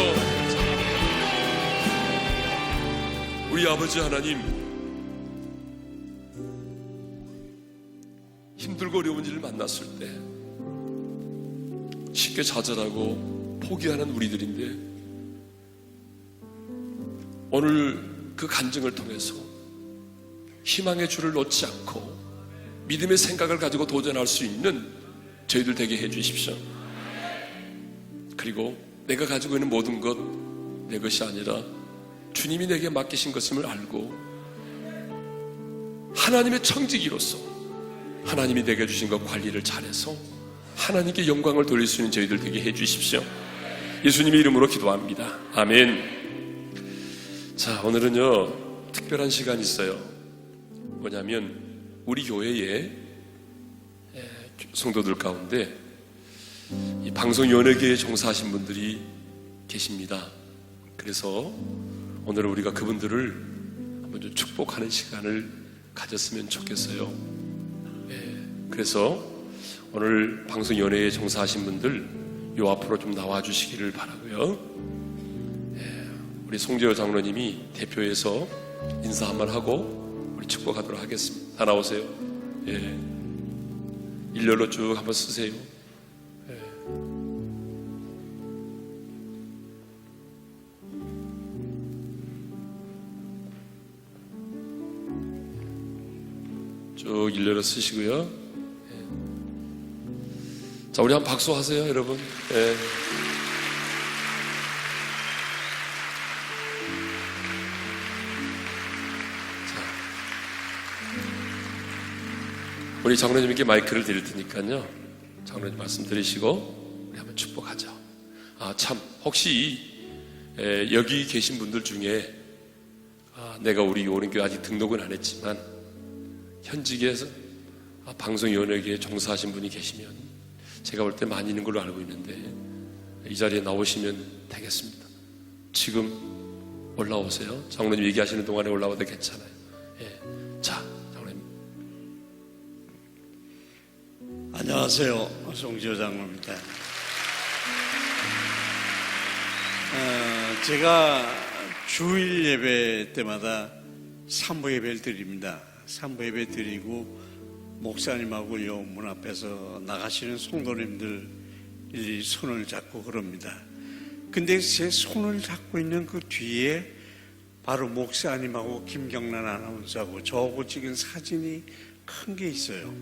우리 아버지 하나님, 힘들고 어려운 일을 만났을 때 쉽게 좌절하고 포기하는 우리들인데 오늘 그 간증을 통해서 희망의 줄을 놓지 않고 믿음의 생각을 가지고 도전할 수 있는 저희들 되게 해 주십시오. 그리고 내가 가지고 있는 모든 것 내 것이 아니라 주님이 내게 맡기신 것임을 알고 하나님의 청지기로서 하나님이 내게 주신 것 관리를 잘해서 하나님께 영광을 돌릴 수 있는 저희들 되게 해주십시오. 예수님의 이름으로 기도합니다. 아멘. 자, 오늘은요 특별한 시간이 있어요. 뭐냐면 우리 교회에 성도들 가운데 이 방송연예계에 종사하신 분들이 계십니다. 그래서 오늘 우리가 그분들을 한번 좀 축복하는 시간을 가졌으면 좋겠어요. 그래서 오늘 방송연예계에 종사하신 분들 요 앞으로 좀 나와주시기를 바라고요. 우리 송재호 장로님이 대표해서 인사 한번 하고 우리 축복하도록 하겠습니다. 다 나오세요. 일렬로 쭉 한번 쓰세요. 쭉 일렬로 쓰시고요. 자, 우리 한번 박수 하세요, 여러분. 우리 장로님께 마이크를 드릴 테니까요. 장로님 말씀 드리시고 우리 한번 축복하죠. 아, 참 혹시 여기 계신 분들 중에 내가 우리 오른교회 아직 등록은 안 했지만 현직에서 방송연예계에 종사하신 분이 계시면 제가 볼 때 많이 있는 걸로 알고 있는데 이 자리에 나오시면 되겠습니다. 지금 올라오세요. 장로님 얘기하시는 동안에 올라와도 괜찮아요. 자, 장로님. 안녕하세요. 송지호 장로입니다. 제가 주일 예배 때마다 산부 예배를 드립니다. 산부 예배 드리고 목사님하고 요 문 앞에서 나가시는 성도님들 일일이 손을 잡고 그럽니다. 근데 제 손을 잡고 있는 그 뒤에 바로 목사님하고 김경란 아나운서하고 저하고 찍은 사진이 큰 게 있어요.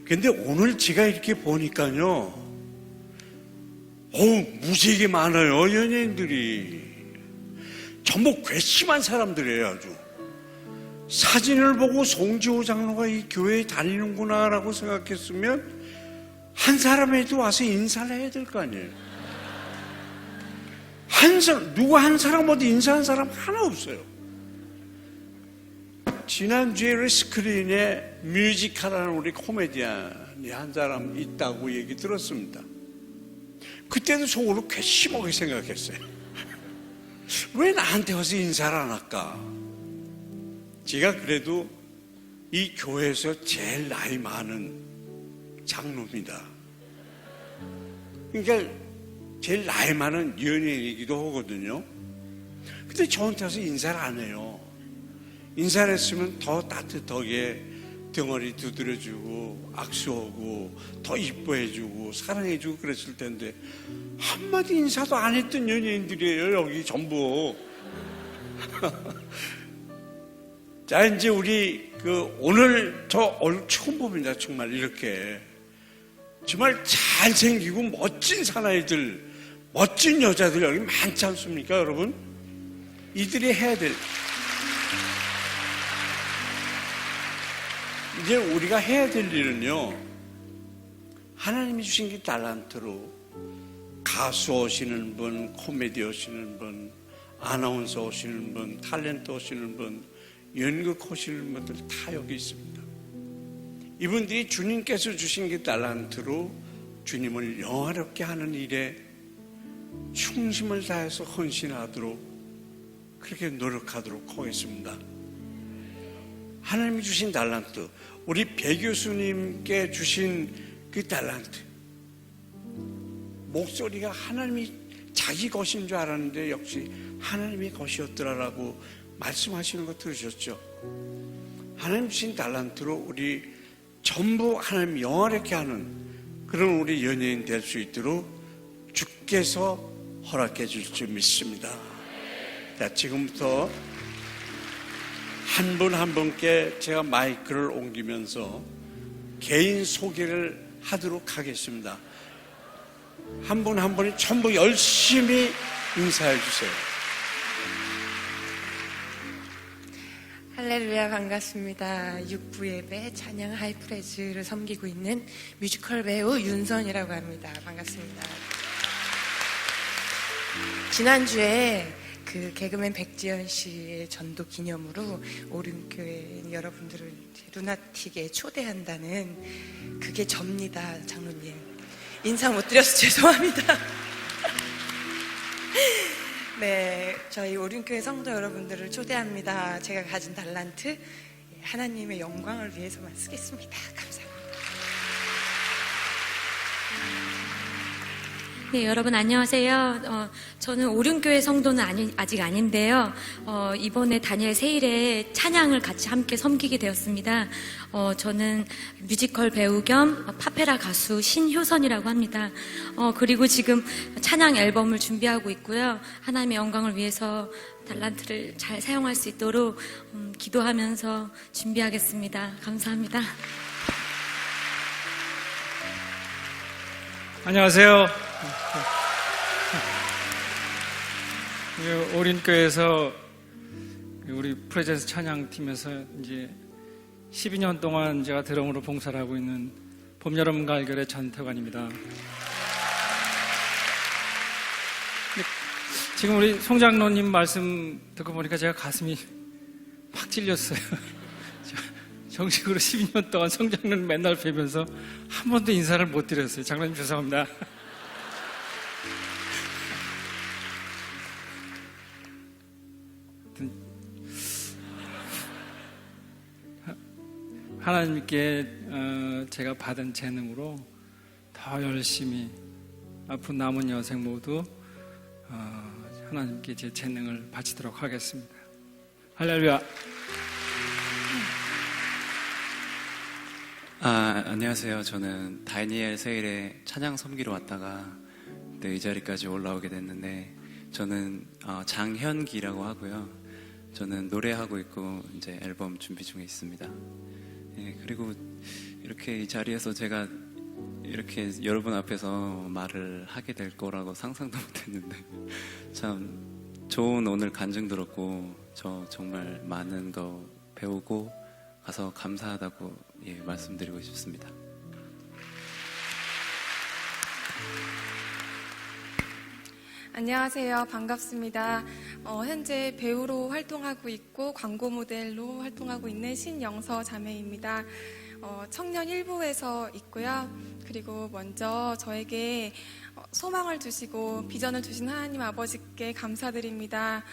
근데 오늘 제가 이렇게 보니까요, 무지하게 많아요. 연예인들이 전부 괘씸한 사람들이에요. 아주 사진을 보고 송지호 장로가 이 교회에 다니는구나 라고 생각했으면 한 사람에도 와서 인사를 해야 될 거 아니에요. 누구 한 사람 어디 인사한 사람 하나 없어요. 지난주에 스크린에 뮤지컬하는 우리 코미디언이 한 사람 있다고 얘기 들었습니다. 그때도 속으로 괘씸하게 생각했어요. 왜 나한테 와서 인사를 안 할까? 제가 그래도 이 교회에서 제일 나이 많은 장로입니다. 그러니까 제일 나이 많은 연예인이기도 하거든요. 근데 저한테 와서 인사를 안 해요. 인사를 했으면 더 따뜻하게 덩어리 두드려주고 악수하고 더 이뻐해주고 사랑해주고 그랬을 텐데 한마디 인사도 안 했던 연예인들이에요. 여기 전부. 자, 이제 우리 오늘 저 얼굴 처음 봅니다. 정말 이렇게 정말 잘생기고 멋진 사나이들, 멋진 여자들 여기 많지 않습니까, 여러분? 이들이 해야 될, 이제 우리가 해야 될 일은요, 하나님이 주신 게 달란트로 가수 오시는 분, 코미디 오시는 분, 아나운서 오시는 분, 탤런트 오시는 분, 연극 오시는 분들 다 여기 있습니다. 이분들이 주님께서 주신 게 달란트로 주님을 영화롭게 하는 일에 충심을 다해서 헌신하도록 그렇게 노력하도록 하겠습니다. 하나님이 주신 달란트, 우리 배 교수님께 주신 그 달란트, 목소리가 하나님이 자기 것인 줄 알았는데 역시 하나님의 것이었더라라고 말씀하시는 거 들으셨죠? 하나님 주신 달란트로 우리 전부 하나님 영화롭게 하는 그런 우리 연예인 될 수 있도록 주께서 허락해 줄 줄 믿습니다. 자, 지금부터 한 분 한 분께 제가 마이크를 옮기면서 개인 소개를 하도록 하겠습니다. 한 분 한 분이 전부 열심히 인사해 주세요. 할렐루야, 반갑습니다. 육부 예배 찬양 하이프레즈를 섬기고 있는 뮤지컬 배우 윤선이라고 합니다. 반갑습니다. 지난주에 그 개그맨 백지연 씨의 전도 기념으로 오륜교회 여러분들을 루나틱에 초대한다는 그게 접니다, 장로님. 인사 못 드려서 죄송합니다. 네, 저희 오륜교회 성도 여러분들을 초대합니다. 제가 가진 달란트 하나님의 영광을 위해서만 쓰겠습니다. 감사합니다. 네, 여러분 안녕하세요. 저는 오륜교회 성도는 아직 아닌데요. 이번에 다니엘 세일에 찬양을 같이 함께 섬기게 되었습니다. 저는 뮤지컬 배우 겸 파페라 가수 신효선이라고 합니다. 그리고 지금 찬양 앨범을 준비하고 있고요. 하나님의 영광을 위해서 달란트를 잘 사용할 수 있도록 기도하면서 준비하겠습니다. 감사합니다. 안녕하세요. 오륜교회에서 우리 프레젠스 찬양팀에서 이제 12년 동안 제가 드럼으로 봉사를 하고 있는 봄, 여름, 가을결의 전태관입니다. 지금 우리 송장로님 말씀 듣고 보니까 제가 가슴이 팍 찔렸어요. 정식으로 12년 동안 송장로님 맨날 뵈면서 한 번도 인사를 못 드렸어요. 장로님 죄송합니다. 하나님께 제가 받은 재능으로 더 열심히 앞으로 남은 여생 모두 하나님께 제 재능을 바치도록 하겠습니다. 할렐루야. 안녕하세요. 저는 다니엘 세일에 찬양 섬기러 왔다가 이 자리까지 올라오게 됐는데, 저는 장현기라고 하고요. 저는 노래하고 있고 이제 앨범 준비 중에 있습니다. 예, 그리고 이렇게 이 자리에서 제가 이렇게 여러분 앞에서 말을 하게 될 거라고 상상도 못했는데 참 좋은 오늘 간증 들었고, 저 정말 많은 거 배우고 가서 감사하다고 말씀드리고 싶습니다. 안녕하세요. 반갑습니다. 현재 배우로 활동하고 있고 광고 모델로 활동하고 있는 신영서 자매입니다. 청년 일부에서 있고요. 그리고 먼저 저에게 소망을 주시고 비전을 주신 하나님 아버지께 감사드립니다.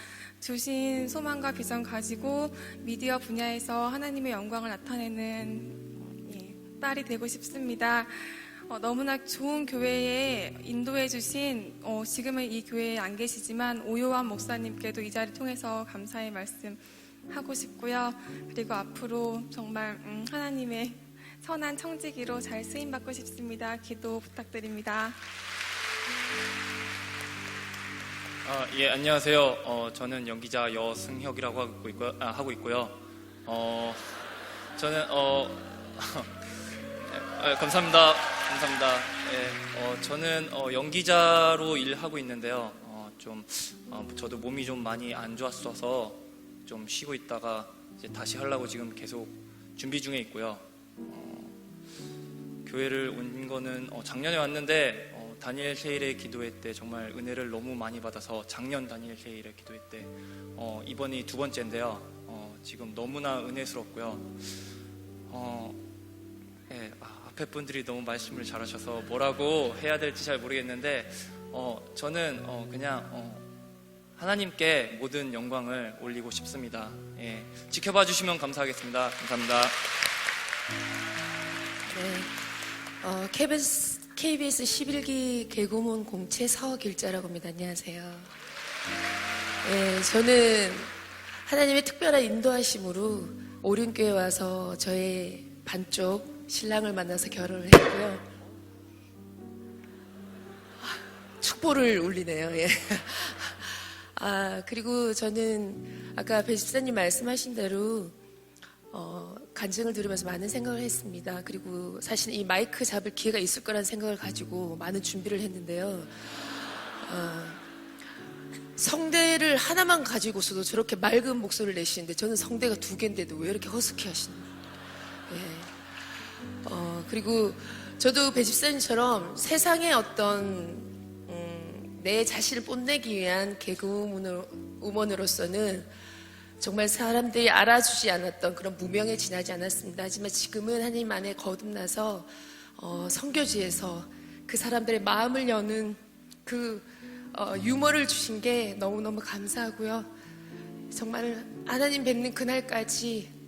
주신 소망과 비전 가지고 미디어 분야에서 하나님의 영광을 나타내는 딸이 되고 싶습니다. 너무나 좋은 교회에 인도해 주신 지금은 이 교회에 안 계시지만 오요한 목사님께도 이 자리 통해서 감사의 말씀 하고 싶고요. 그리고 앞으로 정말 하나님의 선한 청지기로 잘 쓰임 받고 싶습니다. 기도 부탁드립니다. 예, 안녕하세요. 저는 연기자 여승혁이라고 하고 있고요. 저는 감사합니다. 예, 저는 연기자로 일하고 있는데요. 저도 몸이 좀 많이 안 좋았어서 좀 쉬고 있다가 이제 다시 하려고 지금 계속 준비 중에 있고요. 교회를 온 거는 작년에 왔는데 다니엘 세일의 기도회 때 정말 은혜를 너무 많이 받아서 작년 다니엘 세일의 기도회 때 이번이 두 번째인데요. 지금 너무나 은혜스럽고요. 예, 앞에 분들이 너무 말씀을 잘하셔서 뭐라고 해야 될지 잘 모르겠는데 저는 그냥 하나님께 모든 영광을 올리고 싶습니다. 예, 지켜봐 주시면 감사하겠습니다. 감사합니다. 네, KBS 11기 개고문 공채 서길자라고 합니다. 안녕하세요. 네, 저는 하나님의 특별한 인도하심으로 오륜교회 와서 저의 반쪽 신랑을 만나서 결혼을 했고요. 축보를 울리네요. 예. 그리고 저는 아까 배 집사님 말씀하신 대로 간증을 들으면서 많은 생각을 했습니다. 그리고 사실 이 마이크 잡을 기회가 있을 거라는 생각을 가지고 많은 준비를 했는데요. 성대를 하나만 가지고서도 저렇게 맑은 목소리를 내시는데 저는 성대가 2개인데도 왜 이렇게 허스키 하시나요? 그리고 저도 배 집사님처럼 세상에 어떤 내 자신을 뽐내기 위한 개그우먼으로서는 정말 사람들이 알아주지 않았던 그런 무명에 지나지 않았습니다. 하지만 지금은 하나님 안에 거듭나서 선교지에서 그 사람들의 마음을 여는 그 유머를 주신 게 너무너무 감사하고요. 정말 하나님 뵙는 그날까지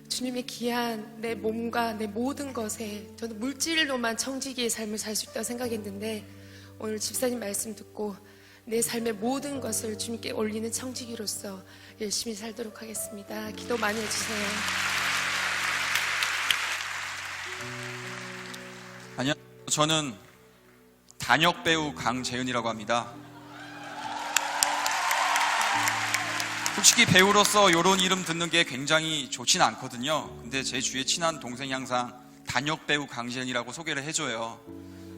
주님의 귀한 내 몸과 내 모든 것에 저는 물질로만 청지기의 삶을 살 수 있다고 생각했는데 오늘 집사님 말씀 듣고 내 삶의 모든 것을 주님께 올리는 청지기로서 열심히 살도록 하겠습니다. 기도 많이 해주세요. 안녕. 저는 단역 배우 강재은이라고 합니다. 솔직히 배우로서 이런 이름 듣는 게 굉장히 좋진 않거든요. 근데 제 주위에 친한 동생이 항상 단역 배우 강재은이라고 소개를 해줘요.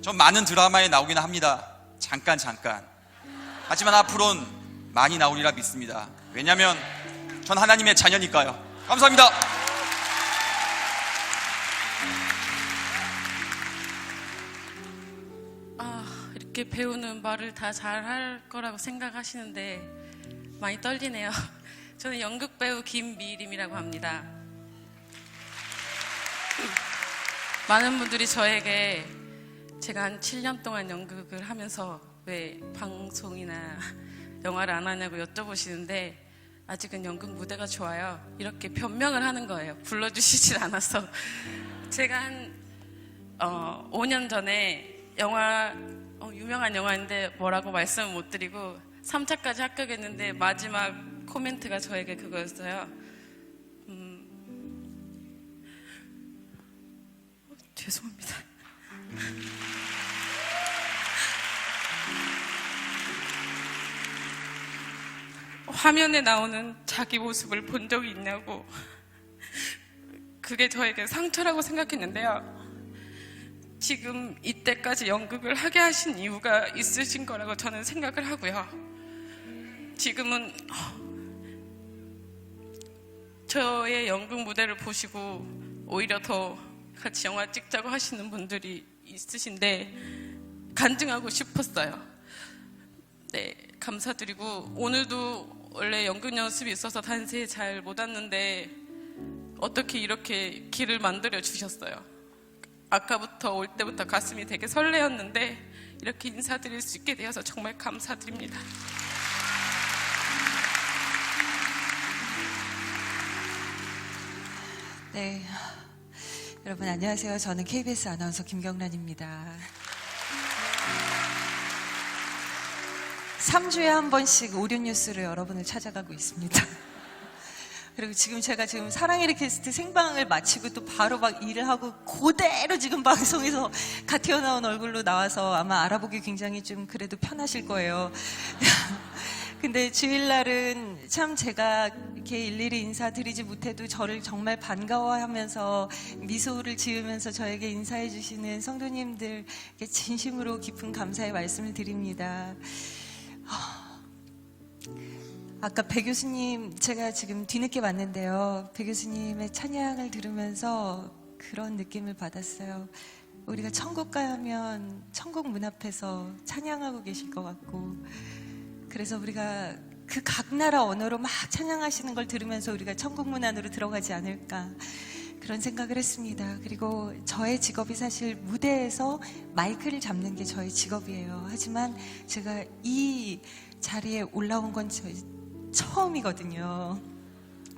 전 많은 드라마에 나오긴 합니다. 잠깐. 하지만 앞으로는 많이 나오리라 믿습니다. 왜냐면 전 하나님의 자녀니까요. 감사합니다. 이렇게 배우는 말을 다 잘할 거라고 생각하시는데 많이 떨리네요. 저는 연극 배우 김미림이라고 합니다. 많은 분들이 저에게 제가 한 7년 동안 연극을 하면서 왜 방송이나 영화를 안 하냐고 여쭤보시는데 아직은 연극 무대가 좋아요. 이렇게 변명을 하는 거예요. 불러주시질 않아서. 제가 한 5년 전에 영화 유명한 영화인데 뭐라고 말씀을 못 드리고 3차까지 합격했는데 마지막 코멘트가 저에게 그거였어요. 죄송합니다. 화면에 나오는 자기 모습을 본 적이 있냐고. 그게 저에게 상처라고 생각했는데요. 지금 이때까지 연극을 하게 하신 이유가 있으신 거라고 저는 생각을 하고요. 지금은 저의 연극 무대를 보시고 오히려 더 같이 영화 찍자고 하시는 분들이 있으신데 간증하고 싶었어요. 네, 감사드리고 오늘도 원래 연극 연습이 있어서 단세에 잘 못 왔는데 어떻게 이렇게 길을 만들어 주셨어요. 아까부터 올 때부터 가슴이 되게 설레었는데 이렇게 인사드릴 수 있게 되어서 정말 감사드립니다. 네, 여러분 안녕하세요. 저는 KBS 아나운서 김경란입니다. 3주에 한 번씩 오륜뉴스로 여러분을 찾아가고 있습니다. 그리고 제가 지금 사랑의 리퀘스트 생방을 마치고 또 바로 막 일을 하고 그대로 지금 방송에서 갓 튀어나온 얼굴로 나와서 아마 알아보기 굉장히 좀 그래도 편하실 거예요. 근데 주일날은 참 제가 이렇게 일일이 인사드리지 못해도 저를 정말 반가워하면서 미소를 지으면서 저에게 인사해 주시는 성도님들께 진심으로 깊은 감사의 말씀을 드립니다. 아까 배 교수님, 제가 지금 뒤늦게 왔는데요. 배 교수님의 찬양을 들으면서 그런 느낌을 받았어요. 우리가 천국 가면 천국 문 앞에서 찬양하고 계실 것 같고, 그래서 우리가 그 각 나라 언어로 막 찬양하시는 걸 들으면서 우리가 천국 문 안으로 들어가지 않을까 그런 생각을 했습니다. 그리고 저의 직업이 사실 무대에서 마이크를 잡는 게 저의 직업이에요. 하지만 제가 이 자리에 올라온 건 처음이거든요.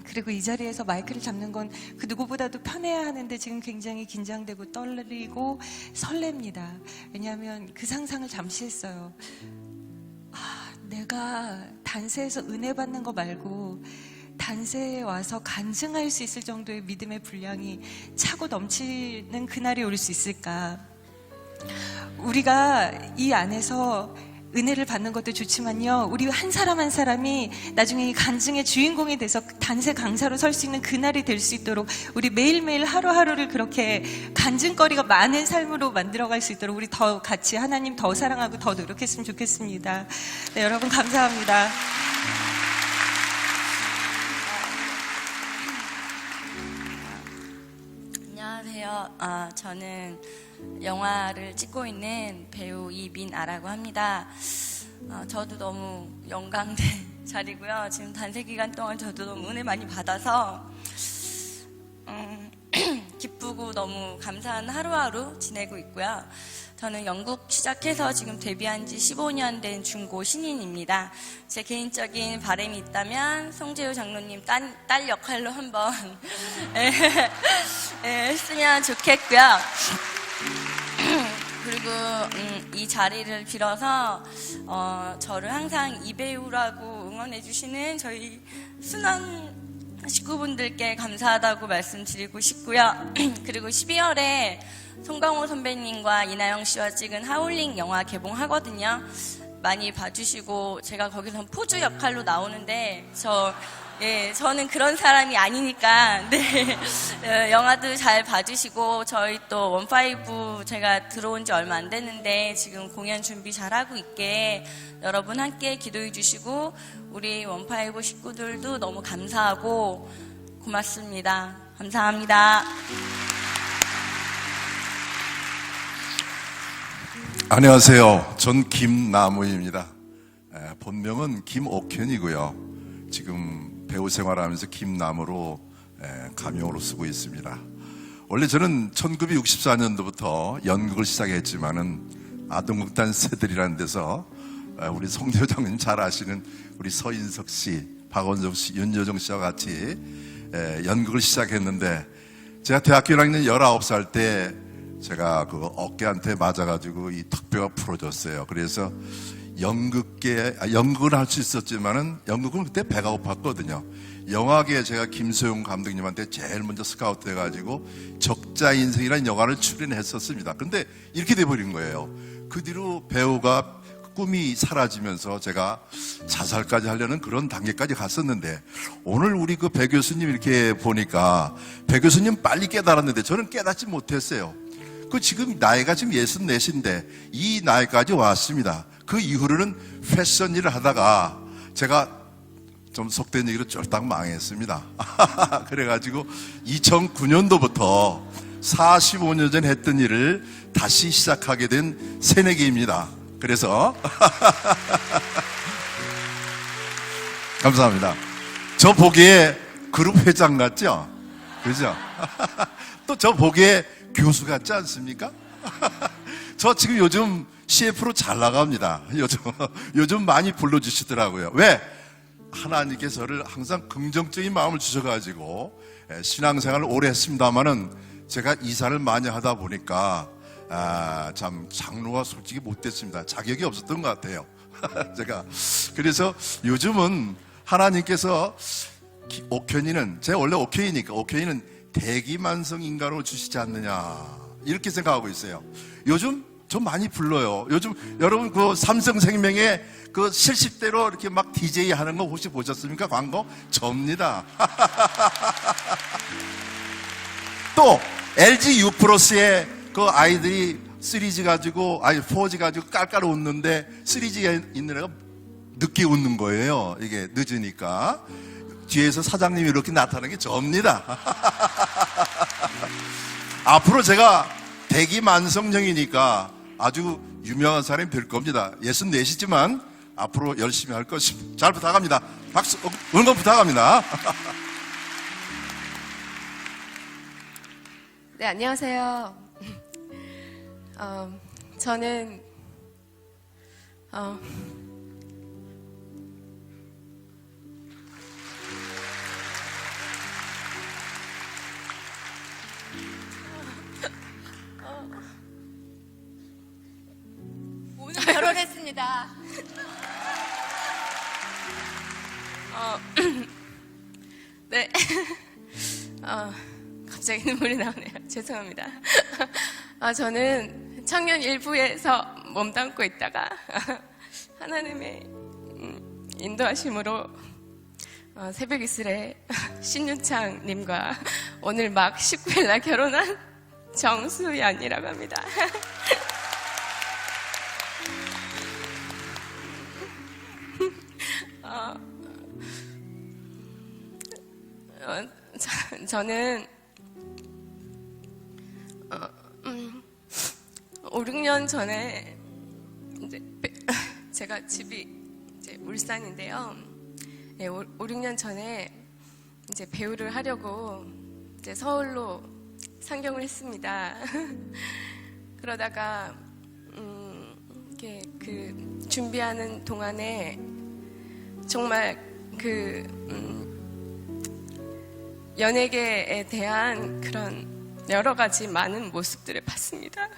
그리고 이 자리에서 마이크를 잡는 건 그 누구보다도 편해야 하는데 지금 굉장히 긴장되고 떨리고 설렙니다. 왜냐하면 그 상상을 잠시 했어요. 내가 단세에서 은혜 받는 거 말고 단세에 와서 간증할 수 있을 정도의 믿음의 분량이 차고 넘치는 그날이 올 수 있을까? 우리가 이 안에서 은혜를 받는 것도 좋지만요. 우리 한 사람 한 사람이 나중에 이 간증의 주인공이 돼서 단세 강사로 설 수 있는 그날이 될 수 있도록 우리 매일매일 하루하루를 그렇게 간증거리가 많은 삶으로 만들어갈 수 있도록 우리 더 같이 하나님 더 사랑하고 더 노력했으면 좋겠습니다. 네, 여러분 감사합니다. 안녕하세요. 저는 영화를 찍고 있는 배우 이민아라고 합니다. 저도 너무 영광된 자리고요. 지금 단세 기간 동안 저도 너무 은혜 많이 받아서 기쁘고 너무 감사한 하루하루 지내고 있고요. 저는 연극 시작해서 지금 데뷔한 지 15년 된 중고 신인입니다. 제 개인적인 바람이 있다면 송재우 장로님 딸 역할로 한번 했으면 좋겠고요. 그리고 이 자리를 빌어서 저를 항상 이 배우라고 응원해 주시는 저희 순원 식구분들께 감사하다고 말씀드리고 싶고요. 그리고 12월에 송강호 선배님과 이나영 씨와 찍은 하울링 영화 개봉하거든요. 많이 봐주시고 제가 거기서 포주 역할로 나오는데 저는 그런 사람이 아니니까 영화도 잘 봐주시고 저희 또 원파이브 제가 들어온 지 얼마 안 됐는데 지금 공연 준비 잘하고 있게 여러분 함께 기도해 주시고 우리 원파이브 식구들도 너무 감사하고 고맙습니다. 감사합니다. 안녕하세요. 전 김나무입니다. 본명은 김옥현이고요. 지금 배우 생활하면서 김나무로 가명으로 쓰고 있습니다. 원래 저는 1964년도부터 연극을 시작했지만은 아동극단 새들이라는 데서 우리 송재우 장님 잘 아시는 우리 서인석 씨, 박원정 씨, 윤여정 씨와 같이 연극을 시작했는데 제가 대학교 1학년 19살 때 제가 그 어깨한테 맞아가지고 이 턱뼈가 부러졌어요. 그래서 연극을 할 수 있었지만은 연극은 그때 배가 고팠거든요. 영화계에 제가 김소용 감독님한테 제일 먼저 스카우트 해가지고 적자 인생이라는 영화를 출연했었습니다. 근데 이렇게 돼버린 거예요. 그 뒤로 배우가 꿈이 사라지면서 제가 자살까지 하려는 그런 단계까지 갔었는데 오늘 우리 그 배 교수님 이렇게 보니까 배 교수님 빨리 깨달았는데 저는 깨닫지 못했어요. 그 지금 나이가 지금 64인데 이 나이까지 왔습니다. 그 이후로는 패션 일을 하다가 제가 좀 속된 얘기로 쫄딱 망했습니다. 그래가지고 2009년도부터 45년 전 했던 일을 다시 시작하게 된 새내기입니다. 그래서 감사합니다. 저 보기에 그룹 회장 같죠? 그죠? 또 저 보기에 교수 같지 않습니까? 저 지금 요즘 CF로 잘 나갑니다. 요즘 많이 불러주시더라고요. 왜? 하나님께 저를 항상 긍정적인 마음을 주셔가지고 신앙생활을 오래 했습니다만은 제가 이사를 많이 하다 보니까 참 장로가 솔직히 못됐습니다. 자격이 없었던 것 같아요. 제가 그래서 요즘은 하나님께서 옥현이는 제가 원래 옥현이니까 옥현이는 대기만성 인간으로 주시지 않느냐 이렇게 생각하고 있어요. 요즘 저 많이 불러요. 요즘 여러분 그 삼성생명의 그 70대로 이렇게 막 DJ 하는 거 혹시 보셨습니까? 광고? 접니다. 또 LG U+의 그 아이들이 3G 가지고 4G 가지고 깔깔 웃는데 3G에 있는 애가 늦게 웃는 거예요. 이게 늦으니까 뒤에서 사장님이 이렇게 나타나는 게 접니다. 앞으로 제가 대기만성형이니까 아주 유명한 사람이 될 겁니다. 64시지만 앞으로 열심히 할 것입니다. 잘 부탁합니다. 박수, 응원 부탁합니다. 네, 안녕하세요. 저는 오늘 결혼했습니다. 네. 갑자기 눈물이 나오네요. 죄송합니다. 저는 청년 일부에서 몸담고 있다가 하나님의 인도하심으로 새벽 이슬의 신윤창님과 오늘 막 19일 날 결혼한 정수연이라고 합니다. 저는 5, 6년 전에 이제 제가 집이 이제 울산인데요. 네, 5, 6년 전에 이제 배우를 하려고 이제 서울로 상경을 했습니다. 그러다가 이렇게 그 준비하는 동안에 정말 그 연예계에 대한 그런 여러 가지 많은 모습들을 봤습니다.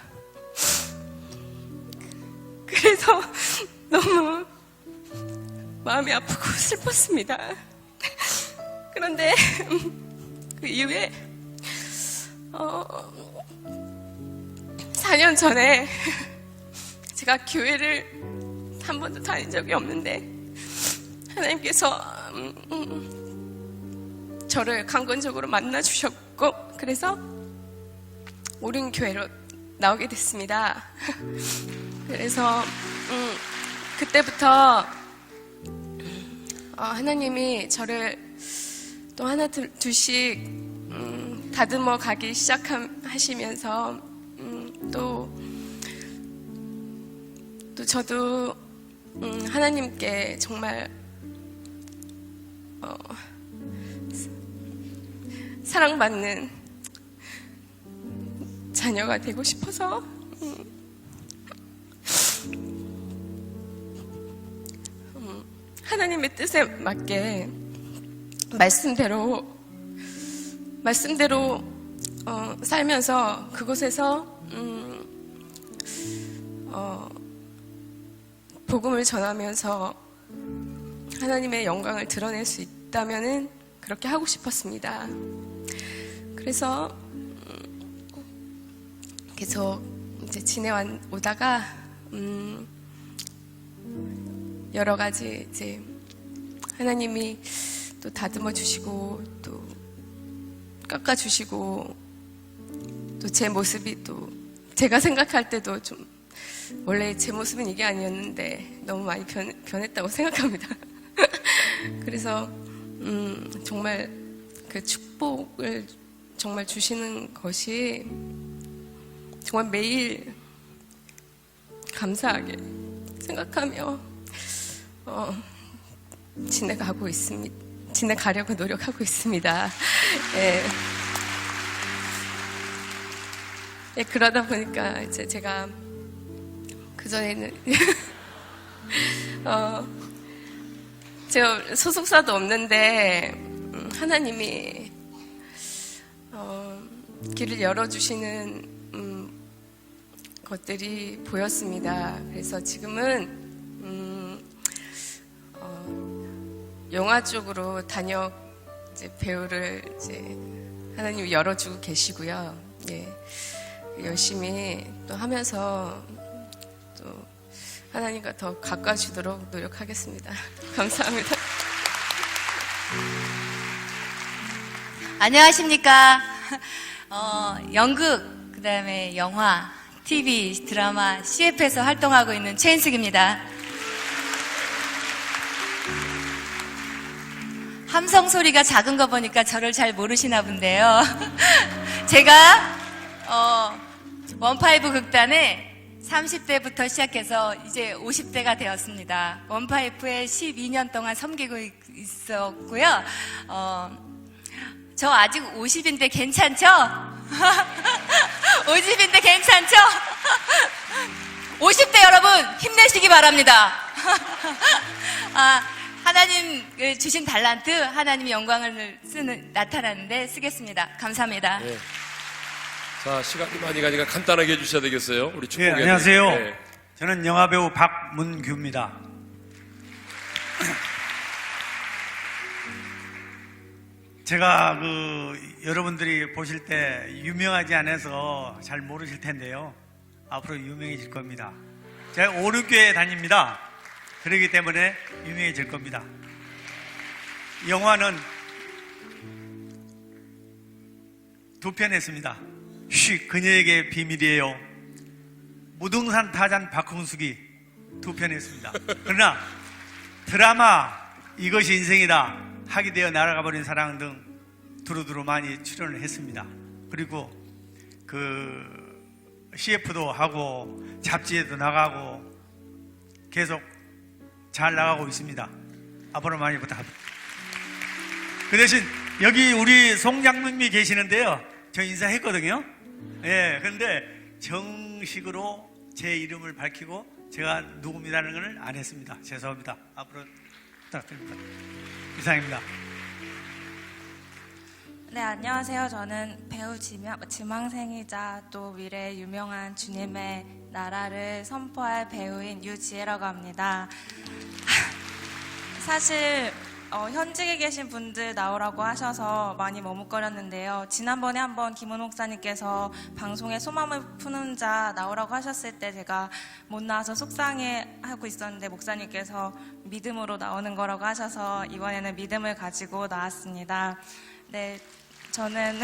그래서 너무 마음이 아프고 슬펐습니다. 그런데 그 이후에 4년 전에 제가 교회를 한 번도 다닌 적이 없는데 하나님께서 저를 강권적으로 만나주셨고 그래서 오륜 교회로 나오게 됐습니다. 그래서 그때부터 하나님이 저를 또 하나 둘씩 다듬어 가기 시작하시면서 또 저도 하나님께 정말 사랑받는 자녀가 되고 싶어서 하나님의 뜻에 맞게 말씀대로 살면서 그곳에서 복음을 전하면서 하나님의 영광을 드러낼 수 있다면은 그렇게 하고 싶었습니다. 그래서 계속 이제 지내오다가 여러 가지 이제 하나님이 또 다듬어 주시고 또 깎아 주시고 또 제 모습이 또 제가 생각할 때도 좀 원래 제 모습은 이게 아니었는데 너무 많이 변했다고 생각합니다. 그래서 정말 그 축복을 정말 주시는 것이 정말 매일 감사하게 생각하며 지내가려고 노력하고 있습니다. 예. 예, 그러다 보니까 이제 제가 그전에는 제가 소속사도 없는데 하나님이 길을 열어주시는 것들이 보였습니다. 그래서 지금은 영화 쪽으로 단역 이제 배우를 이제 하나님이 열어주고 계시고요. 예, 열심히 또 하면서 또 하나님과 더 가까워지도록 노력하겠습니다. 감사합니다. 안녕하십니까. 연극, 그 다음에 영화, TV, 드라마, CF에서 활동하고 있는 최인숙입니다. 함성 소리가 작은 거 보니까 저를 잘 모르시나 본데요. 제가 원파이브 극단에 30대부터 시작해서 이제 50대가 되었습니다. 원파이프에 12년 동안 섬기고 있었고요. 저 아직 50인데 괜찮죠? 50인데 괜찮죠? 50대 여러분 힘내시기 바랍니다. 하나님 주신 달란트, 하나님의 영광을 나타나는데 쓰겠습니다. 감사합니다. 네. 자, 시간이 많이 가니까 간단하게 해주셔야 되겠어요. 우리 축복해. 네, 안녕하세요. 네. 저는 영화배우 박문규입니다. 제가 여러분들이 보실 때 유명하지 않아서 잘 모르실 텐데요. 앞으로 유명해질 겁니다. 제가 오륜교회 다닙니다. 그렇기 때문에 유명해질 겁니다. 영화는 2편 했습니다. 그녀에게 비밀이에요. 무등산 타잔 박흥숙이 2편 했습니다. 그러나 드라마 이것이 인생이다, 하게 되어 날아가 버린 사랑 등 두루두루 많이 출연을 했습니다. 그리고 CF도 하고 잡지에도 나가고 계속 잘 나가고 있습니다. 앞으로 많이 부탁합니다. 그 대신 여기 우리 송 장로님이 계시는데요, 저 인사했거든요. 예, 그런데 정식으로 제 이름을 밝히고 제가 누굽니다는 걸 안 했습니다. 죄송합니다. 앞으로 부탁드립니다. 이상입니다. 네, 안녕하세요. 저는 배우 지망생이자 또 미래의 유명한 주님의 나라를 선포할 배우인 유지혜라고 합니다. 사실 현직에 계신 분들 나오라고 하셔서 많이 머뭇거렸는데요. 지난번에 한번 김은 목사님께서 방송에 소망을 푸는 자 나오라고 하셨을 때 제가 못 나와서 속상해하고 있었는데 목사님께서 믿음으로 나오는 거라고 하셔서 이번에는 믿음을 가지고 나왔습니다. 네, 저는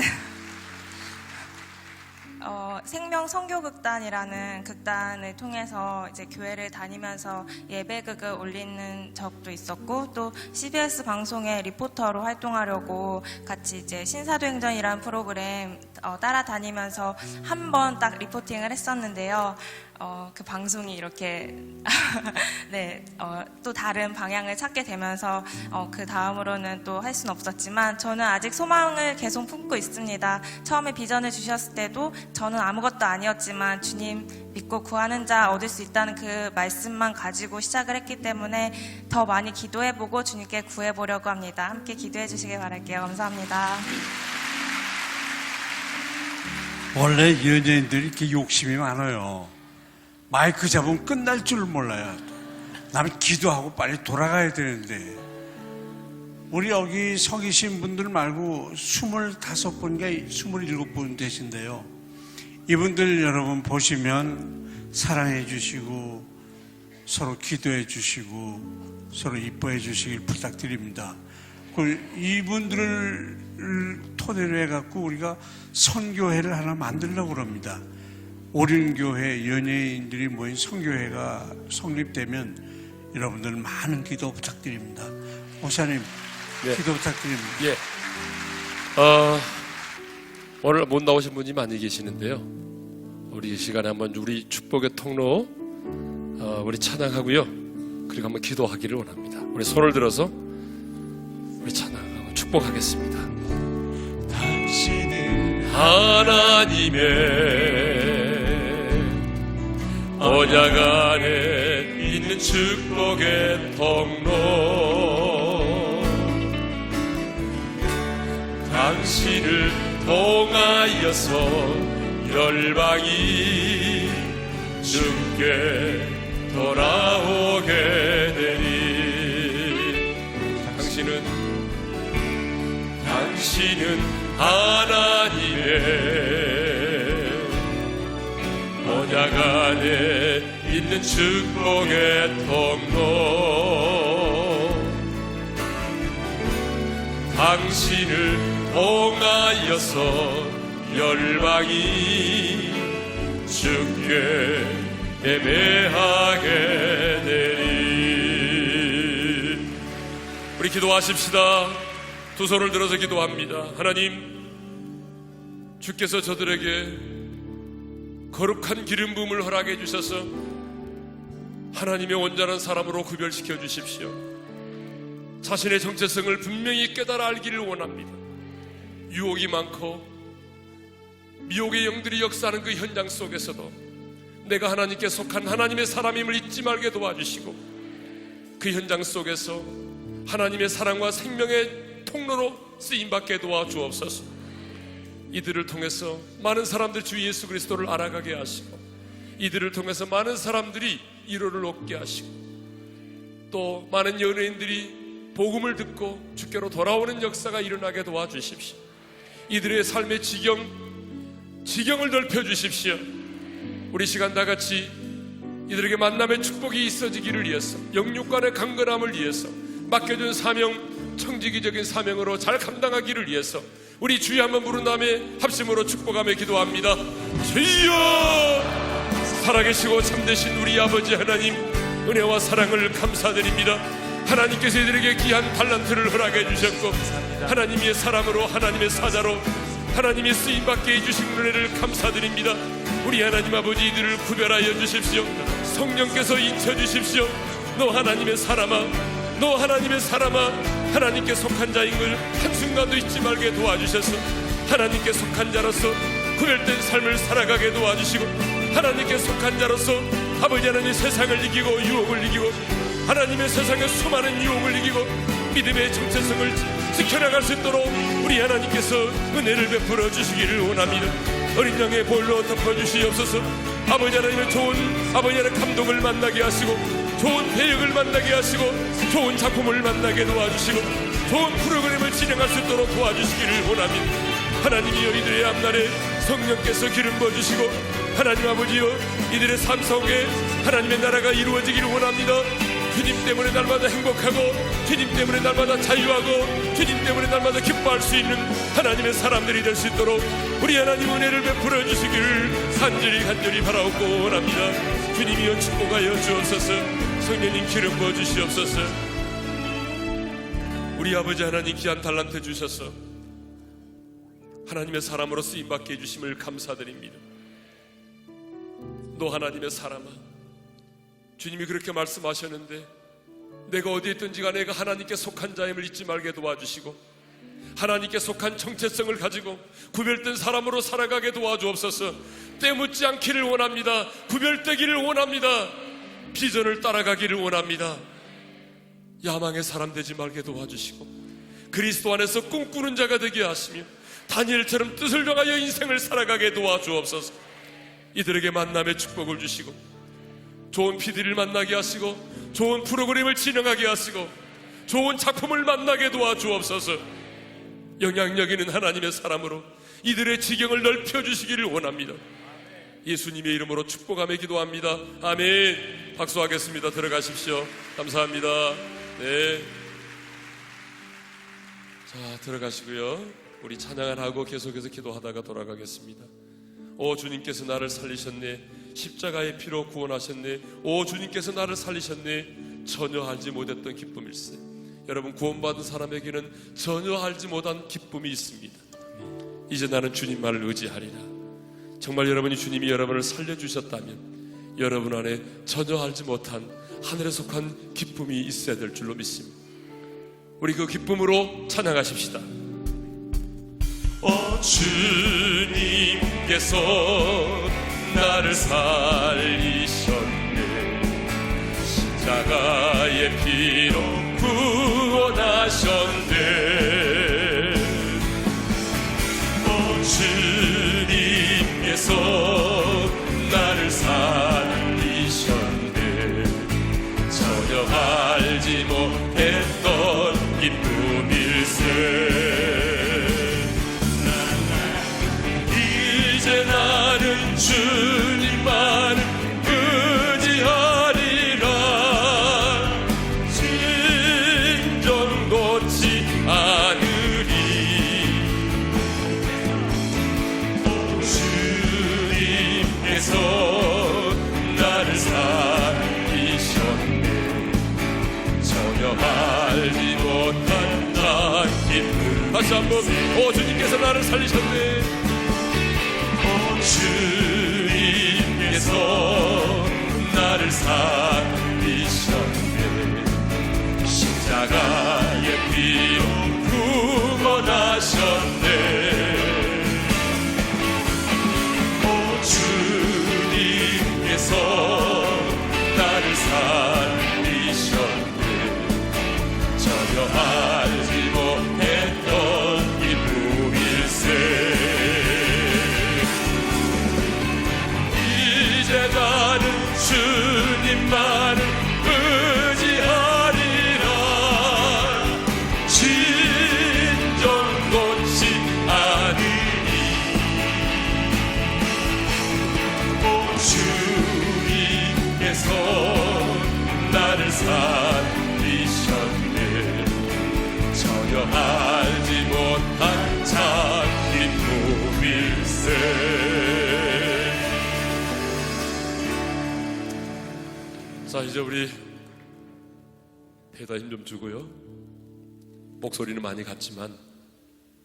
생명 선교극단이라는 극단을 통해서 이제 교회를 다니면서 예배극을 올리는 적도 있었고, 또 CBS 방송의 리포터로 활동하려고 같이 이제 신사도행전이라는 프로그램 따라다니면서 한 번 딱 리포팅을 했었는데요. 그 방송이 이렇게 네, 또 다른 방향을 찾게 되면서 그 다음으로는 또 할 수는 없었지만 저는 아직 소망을 계속 품고 있습니다. 처음에 비전을 주셨을 때도 저는 아무것도 아니었지만 주님 믿고 구하는 자 얻을 수 있다는 그 말씀만 가지고 시작을 했기 때문에 더 많이 기도해보고 주님께 구해보려고 합니다. 함께 기도해 주시길 바랄게요. 감사합니다. 원래 연예인들이 이렇게 욕심이 많아요. 마이크 잡으면 끝날 줄 몰라요. 나는 기도하고 빨리 돌아가야 되는데, 우리 여기 서 계신 분들 말고 25분인가 27분 되신데요. 이분들 여러분 보시면 사랑해 주시고 서로 기도해 주시고 서로 이뻐해 주시길 부탁드립니다. 이분들을 토대로 해갖고 우리가 선교회를 하나 만들려고 합니다. 오륜교회 연예인들이 모인 선교회가 성립되면 여러분들 많은 기도 부탁드립니다. 목사님, 기도 부탁드립니다. 예. 오늘 못 나오신 분이 많이 계시는데요. 우리 이 시간에 한번 우리 축복의 통로 우리 찬양하고요. 그리고 한번 기도하기를 원합니다. 우리 손을 들어서 우리 찬양하고 축복하겠습니다. 당신은 하나님의 언약 안에 있는 축복의 통로, 당신을 통하여서 열방이 주께 돌아오게 되니, 당신은 하나님의 언약 안에 있는 축복의 통로, 당신을 통하여서 열방이 주께 예배하게 되리. 우리 기도하십시다. 두 손을 들어서 기도합니다. 하나님, 주께서 저들에게 거룩한 기름 부음을 허락해 주셔서 하나님의 온전한 사람으로 구별시켜 주십시오. 자신의 정체성을 분명히 깨달아 알기를 원합니다. 유혹이 많고 미혹의 영들이 역사하는 그 현장 속에서도 내가 하나님께 속한 하나님의 사람임을 잊지 말게 도와주시고, 그 현장 속에서 하나님의 사랑과 생명의 통로로 쓰임받게 도와주옵소서. 이들을 통해서 많은 사람들 주 예수 그리스도를 알아가게 하시고, 이들을 통해서 많은 사람들이 위로를 얻게 하시고, 또 많은 연예인들이 복음을 듣고 주께로 돌아오는 역사가 일어나게 도와주십시오. 이들의 삶의 지경을 넓혀주십시오. 우리 시간 다 같이 이들에게 만남의 축복이 있어지기를 위해서, 영육간의 강건함을 위해서, 맡겨준 사명, 청지기적인 사명으로 잘 감당하기를 위해서 우리 주여 한번 부른 다음에 합심으로 축복하며 기도합니다. 주여, 살아계시고 참되신 우리 아버지 하나님, 은혜와 사랑을 감사드립니다. 하나님께서 이들에게 귀한 달란트를 허락해 주셨고, 하나님의 사람으로, 하나님의 사자로 하나님의 쓰임받게 해주신 은혜를 감사드립니다. 우리 하나님 아버지, 이들을 구별하여 주십시오. 성령께서 인쳐주십시오. 너 하나님의 사람아, 너 하나님의 사람아, 하나님께 속한 자인 걸 한순간도 잊지 말게 도와주셔서 하나님께 속한 자로서 구별된 삶을 살아가게 도와주시고, 하나님께 속한 자로서 아버지 하나님 세상을 이기고 유혹을 이기고 하나님의 세상의 수많은 유혹을 이기고 믿음의 정체성을 지켜나갈 수 있도록 우리 하나님께서 은혜를 베풀어 주시기를 원합니다. 어린 양의 볼로 덮어주시옵소서. 아버지 하나님의 좋은 아버지 하나님의 감동을 만나게 하시고, 좋은 배역을 만나게 하시고, 좋은 작품을 만나게 도와주시고, 좋은 프로그램을 진행할 수 있도록 도와주시기를 원합니다. 하나님이여, 이들의 앞날에 성령께서 기름 부어주시고, 하나님 아버지여, 이들의 삶 속에 하나님의 나라가 이루어지기를 원합니다. 주님 때문에 날마다 행복하고, 주님 때문에 날마다 자유하고, 주님 때문에 날마다 기뻐할 수 있는 하나님의 사람들이 될 수 있도록 우리 하나님 은혜를 베풀어 주시기를 간절히 바라옵고 원합니다. 주님이여, 축복하여 주옵소서. 성령님 기름 부어 주시옵소서. 우리 아버지 하나님, 귀한 달란트 주셔서 하나님의 사람으로 쓰임받게 해주심을 감사드립니다. 너 하나님의 사람아, 주님이 그렇게 말씀하셨는데 내가 어디에 있든지 간에 내가 하나님께 속한 자임을 잊지 말게 도와주시고, 하나님께 속한 정체성을 가지고 구별된 사람으로 살아가게 도와주옵소서. 때묻지 않기를 원합니다. 구별되기를 원합니다. 비전을 따라가기를 원합니다. 야망의 사람 되지 말게 도와주시고, 그리스도 안에서 꿈꾸는 자가 되게 하시며 다니엘처럼 뜻을 정하여 인생을 살아가게 도와주옵소서. 이들에게 만남의 축복을 주시고, 좋은 PD를 만나게 하시고, 좋은 프로그램을 진행하게 하시고, 좋은 작품을 만나게 도와주옵소서. 영향력 있는 하나님의 사람으로 이들의 지경을 넓혀주시기를 원합니다. 예수님의 이름으로 축복하며 기도합니다. 아멘. 박수하겠습니다. 들어가십시오. 감사합니다. 네. 자, 들어가시고요. 우리 찬양을 하고 계속해서 기도하다가 돌아가겠습니다. 오, 주님께서 나를 살리셨네. 십자가의 피로 구원하셨네. 오, 주님께서 나를 살리셨네. 전혀 알지 못했던 기쁨일세. 여러분, 구원받은 사람에게는 전혀 알지 못한 기쁨이 있습니다. 이제 나는 주님만을 의지하리라. 정말 여러분이 주님이 여러분을 살려주셨다면 여러분 안에 전혀 알지 못한 하늘에 속한 기쁨이 있어야 될 줄로 믿습니다. 우리 그 기쁨으로 찬양하십시다. 주님께서 나를 살리셨네. 십자가의 피로 구원하셨네. 주님께서 나를 살리셨네. 전혀 알지 못했던 기쁨일세. 이제 나는 주님만을 의지하리라. 진정 놓지 않으리. 주님께서 나를 살리셨네. 전혀 알지 못한 나 기쁨. 다시 한번. 오, 주님께서 나를 살리셨네. 주님께서 나를 살리셨네. 십자가의 피로 구원하셨네. 오, 주님께서 나를 살리셨네. 전혀 알지 못했던 기쁨일세. 나는 주님만을 의지하리라. 진정 놓지 않으리. 오, 주님께서 위에서 나를 살리셨네. 전혀 알지 못한 자 기쁨일세. 자, 이제 우리 배에다 힘 좀 주고요. 목소리는 많이 같지만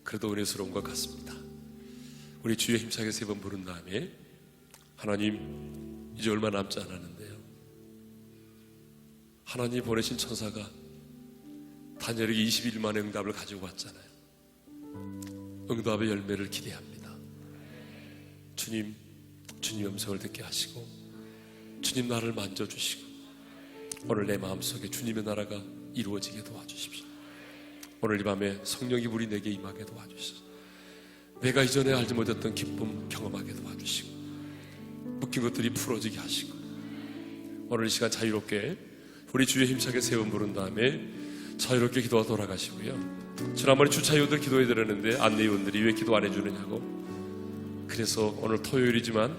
그래도 은혜스러운 것 같습니다. 우리 주여 힘차게 3번 부른 다음에 하나님 이제 얼마 남지 않았는데요, 하나님 보내신 천사가 다니엘에게 20일 만에 응답을 가지고 왔잖아요. 응답의 열매를 기대합니다. 주님, 주님 음성을 듣게 하시고 주님 나를 만져주시고 오늘 내 마음속에 주님의 나라가 이루어지게 도와주십시오. 오늘 이 밤에 성령이 우리 내게 임하게 도와주시고 내가 이전에 알지 못했던 기쁨 경험하게 도와주시고 묶인 것들이 풀어지게 하시고 오늘 이 시간 자유롭게 우리 주의 힘차게 3번 부른 다음에 자유롭게 기도가 돌아가시고요. 지난번에 주차위원들 기도해 드렸는데 안내위원들이 왜 기도 안 해주느냐고, 그래서 오늘 토요일이지만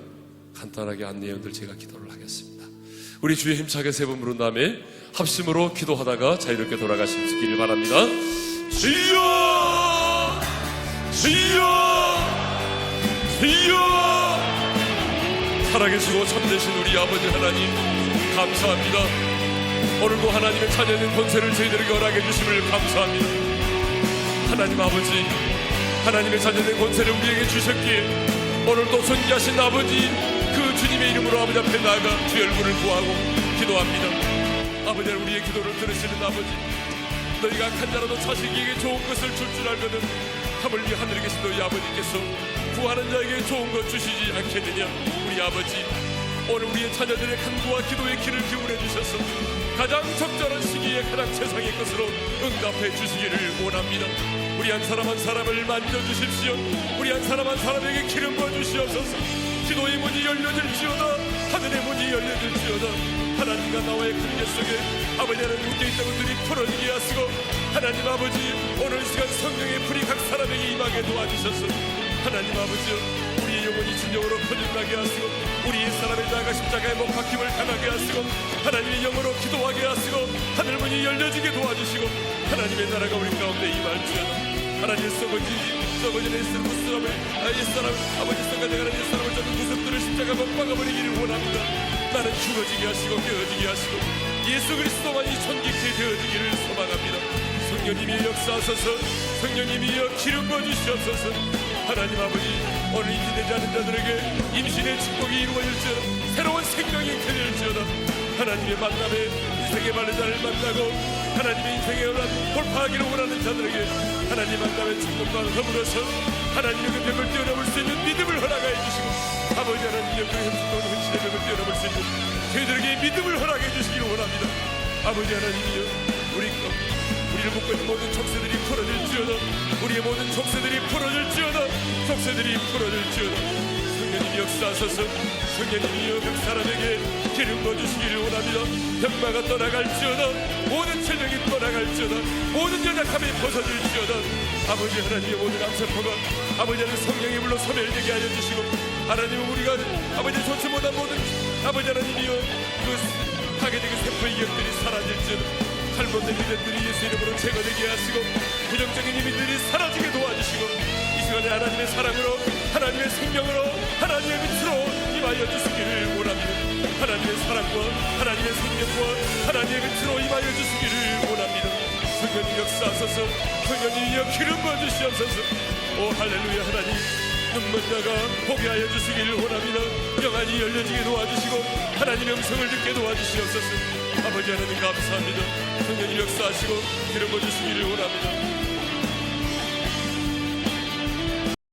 간단하게 안내위원들 제가 기도를 하겠습니다. 우리 주의 힘차게 3번 부른 다음에 합심으로 기도하다가 자유롭게 돌아가시기를 바랍니다. 주여, 주여, 주여. 살아계시고 참되신 우리 아버지 하나님 감사합니다. 오늘도 하나님의 찬양의 권세를 저희들에게 허락해 주심을 감사합니다. 하나님 아버지, 하나님의 찬양의 권세를 우리에게 주셨기에 오늘도 존귀하신 아버지 그 주님의 이름으로 아버지 앞에 나아가 주의 얼굴을 구하고 기도합니다. 아버지, 우리의 기도를 들으시는 아버지, 너희가 한 자라도 자식에게 좋은 것을 줄 줄 알거든 하물며 하늘에 계신 너희 아버지께서 구하는 자에게 좋은 것 주시지 않겠느냐. 우리 아버지, 오늘 우리의 자녀들의 간구와 기도의 귀를 기울여 주셔서 가장 적절한 시기에 가장 최상의 것으로 응답해 주시기를 원합니다. 우리 한 사람 한 사람을 만져주십시오. 우리 한 사람 한 사람에게 기름 부어주시옵소서. 기도의 문이 열려질지어다, 하늘의 문이 열려질지어다. 하나님과 나와의 관계 속에 아버지 하나님 묶여있던 것들이 풀어지게 하시고 하나님 아버지 오늘 시간 성령의 불이 각 사람에게 임하게 도와주셔서 하나님 아버지 우리의 영혼이 진정으로 거듭나게 하시고 우리 옛사람의 자가 십자가에 못 박힘을 당하게 하시고 하나님의 영으로 기도하게 하시고 하늘문이 열려지게 도와주시고 하나님의 나라가 우리 가운데 임할지어다. 하나님의 썩어진 옛사람을 아버지 썩어져가는 옛사람을 저는 구석들을 십자가 못 박아버리기를 원합니다. 나는 죽어지게 하시고 깨어지게 하시고 예수 그리스도만이 존귀케 되어지기를 소망합니다. 성령님이 역사하소서. 성령님이여 기름 부어주시옵소서. 하나님 아버지, 오늘 인지되지 않은 자들에게 임신의 축복이 이루어질지어다. 새로운 생명이 켜질지어다. 하나님의 만남에 인생의 발레자를 만나고 하나님의 인생에 돌파하기를 원하는 자들에게 하나님 만남의 축복과 더불어서 하나님의 그 벽을 뛰어넘을 수 있는 믿음을 허락하여 주시고 아버지 하나님의 그 행복한 헌신의 벽을 뛰어넘을 수 있는 저희들에게 믿음을 허락해 주시기를 원합니다. 아버지 하나님이여, 우리를 묶고 있는 모든 족쇄들이 풀어질지어다. 우리의 모든 족쇄들이 풀어질지어다. 족쇄들이 풀어질지어다. 성령님 역사하소서. 성령님이여, 각 사람에게 기름 부어주시기를 원합니다. 병마가 떠나갈지어다. 모든 질병이 떠나갈지어다. 모든 연약함이 벗어질지어다. 아버지 하나님의 모든 암세포가 아버지 하나님 성령의 불로 소멸되게 하여 주시고 하나님은 우리가 아버지 좋지 못한 모든 아버지 하나님이여 그 파괴되는 세포의 기억들이 사라질지어다. 잘못된 믿음들이 예수 이름으로 제거되게 하시고 부정적인 힘들이 사라지게 도와주시고 이 시간에 하나님의 사랑으로 하나님의 생명으로 하나님의 빛으로 임하여 주시기를 원합니다. 하나님의 사랑과 하나님의 생명과 하나님의 빛으로 임하여 주시기를 원합니다. 성령님 역사하소서. 성령님이여 기름 부어주시옵소서. 오 할렐루야. 하나님 눈먼 자가 보게 하여 주시기를 원합니다. 영안이 열려지게 도와주시고 하나님의 음성을 듣게 도와주시옵소서. 아버지 하나님 감사합니다. 성령님 역사하시고 기름 부어주시기를 원합니다.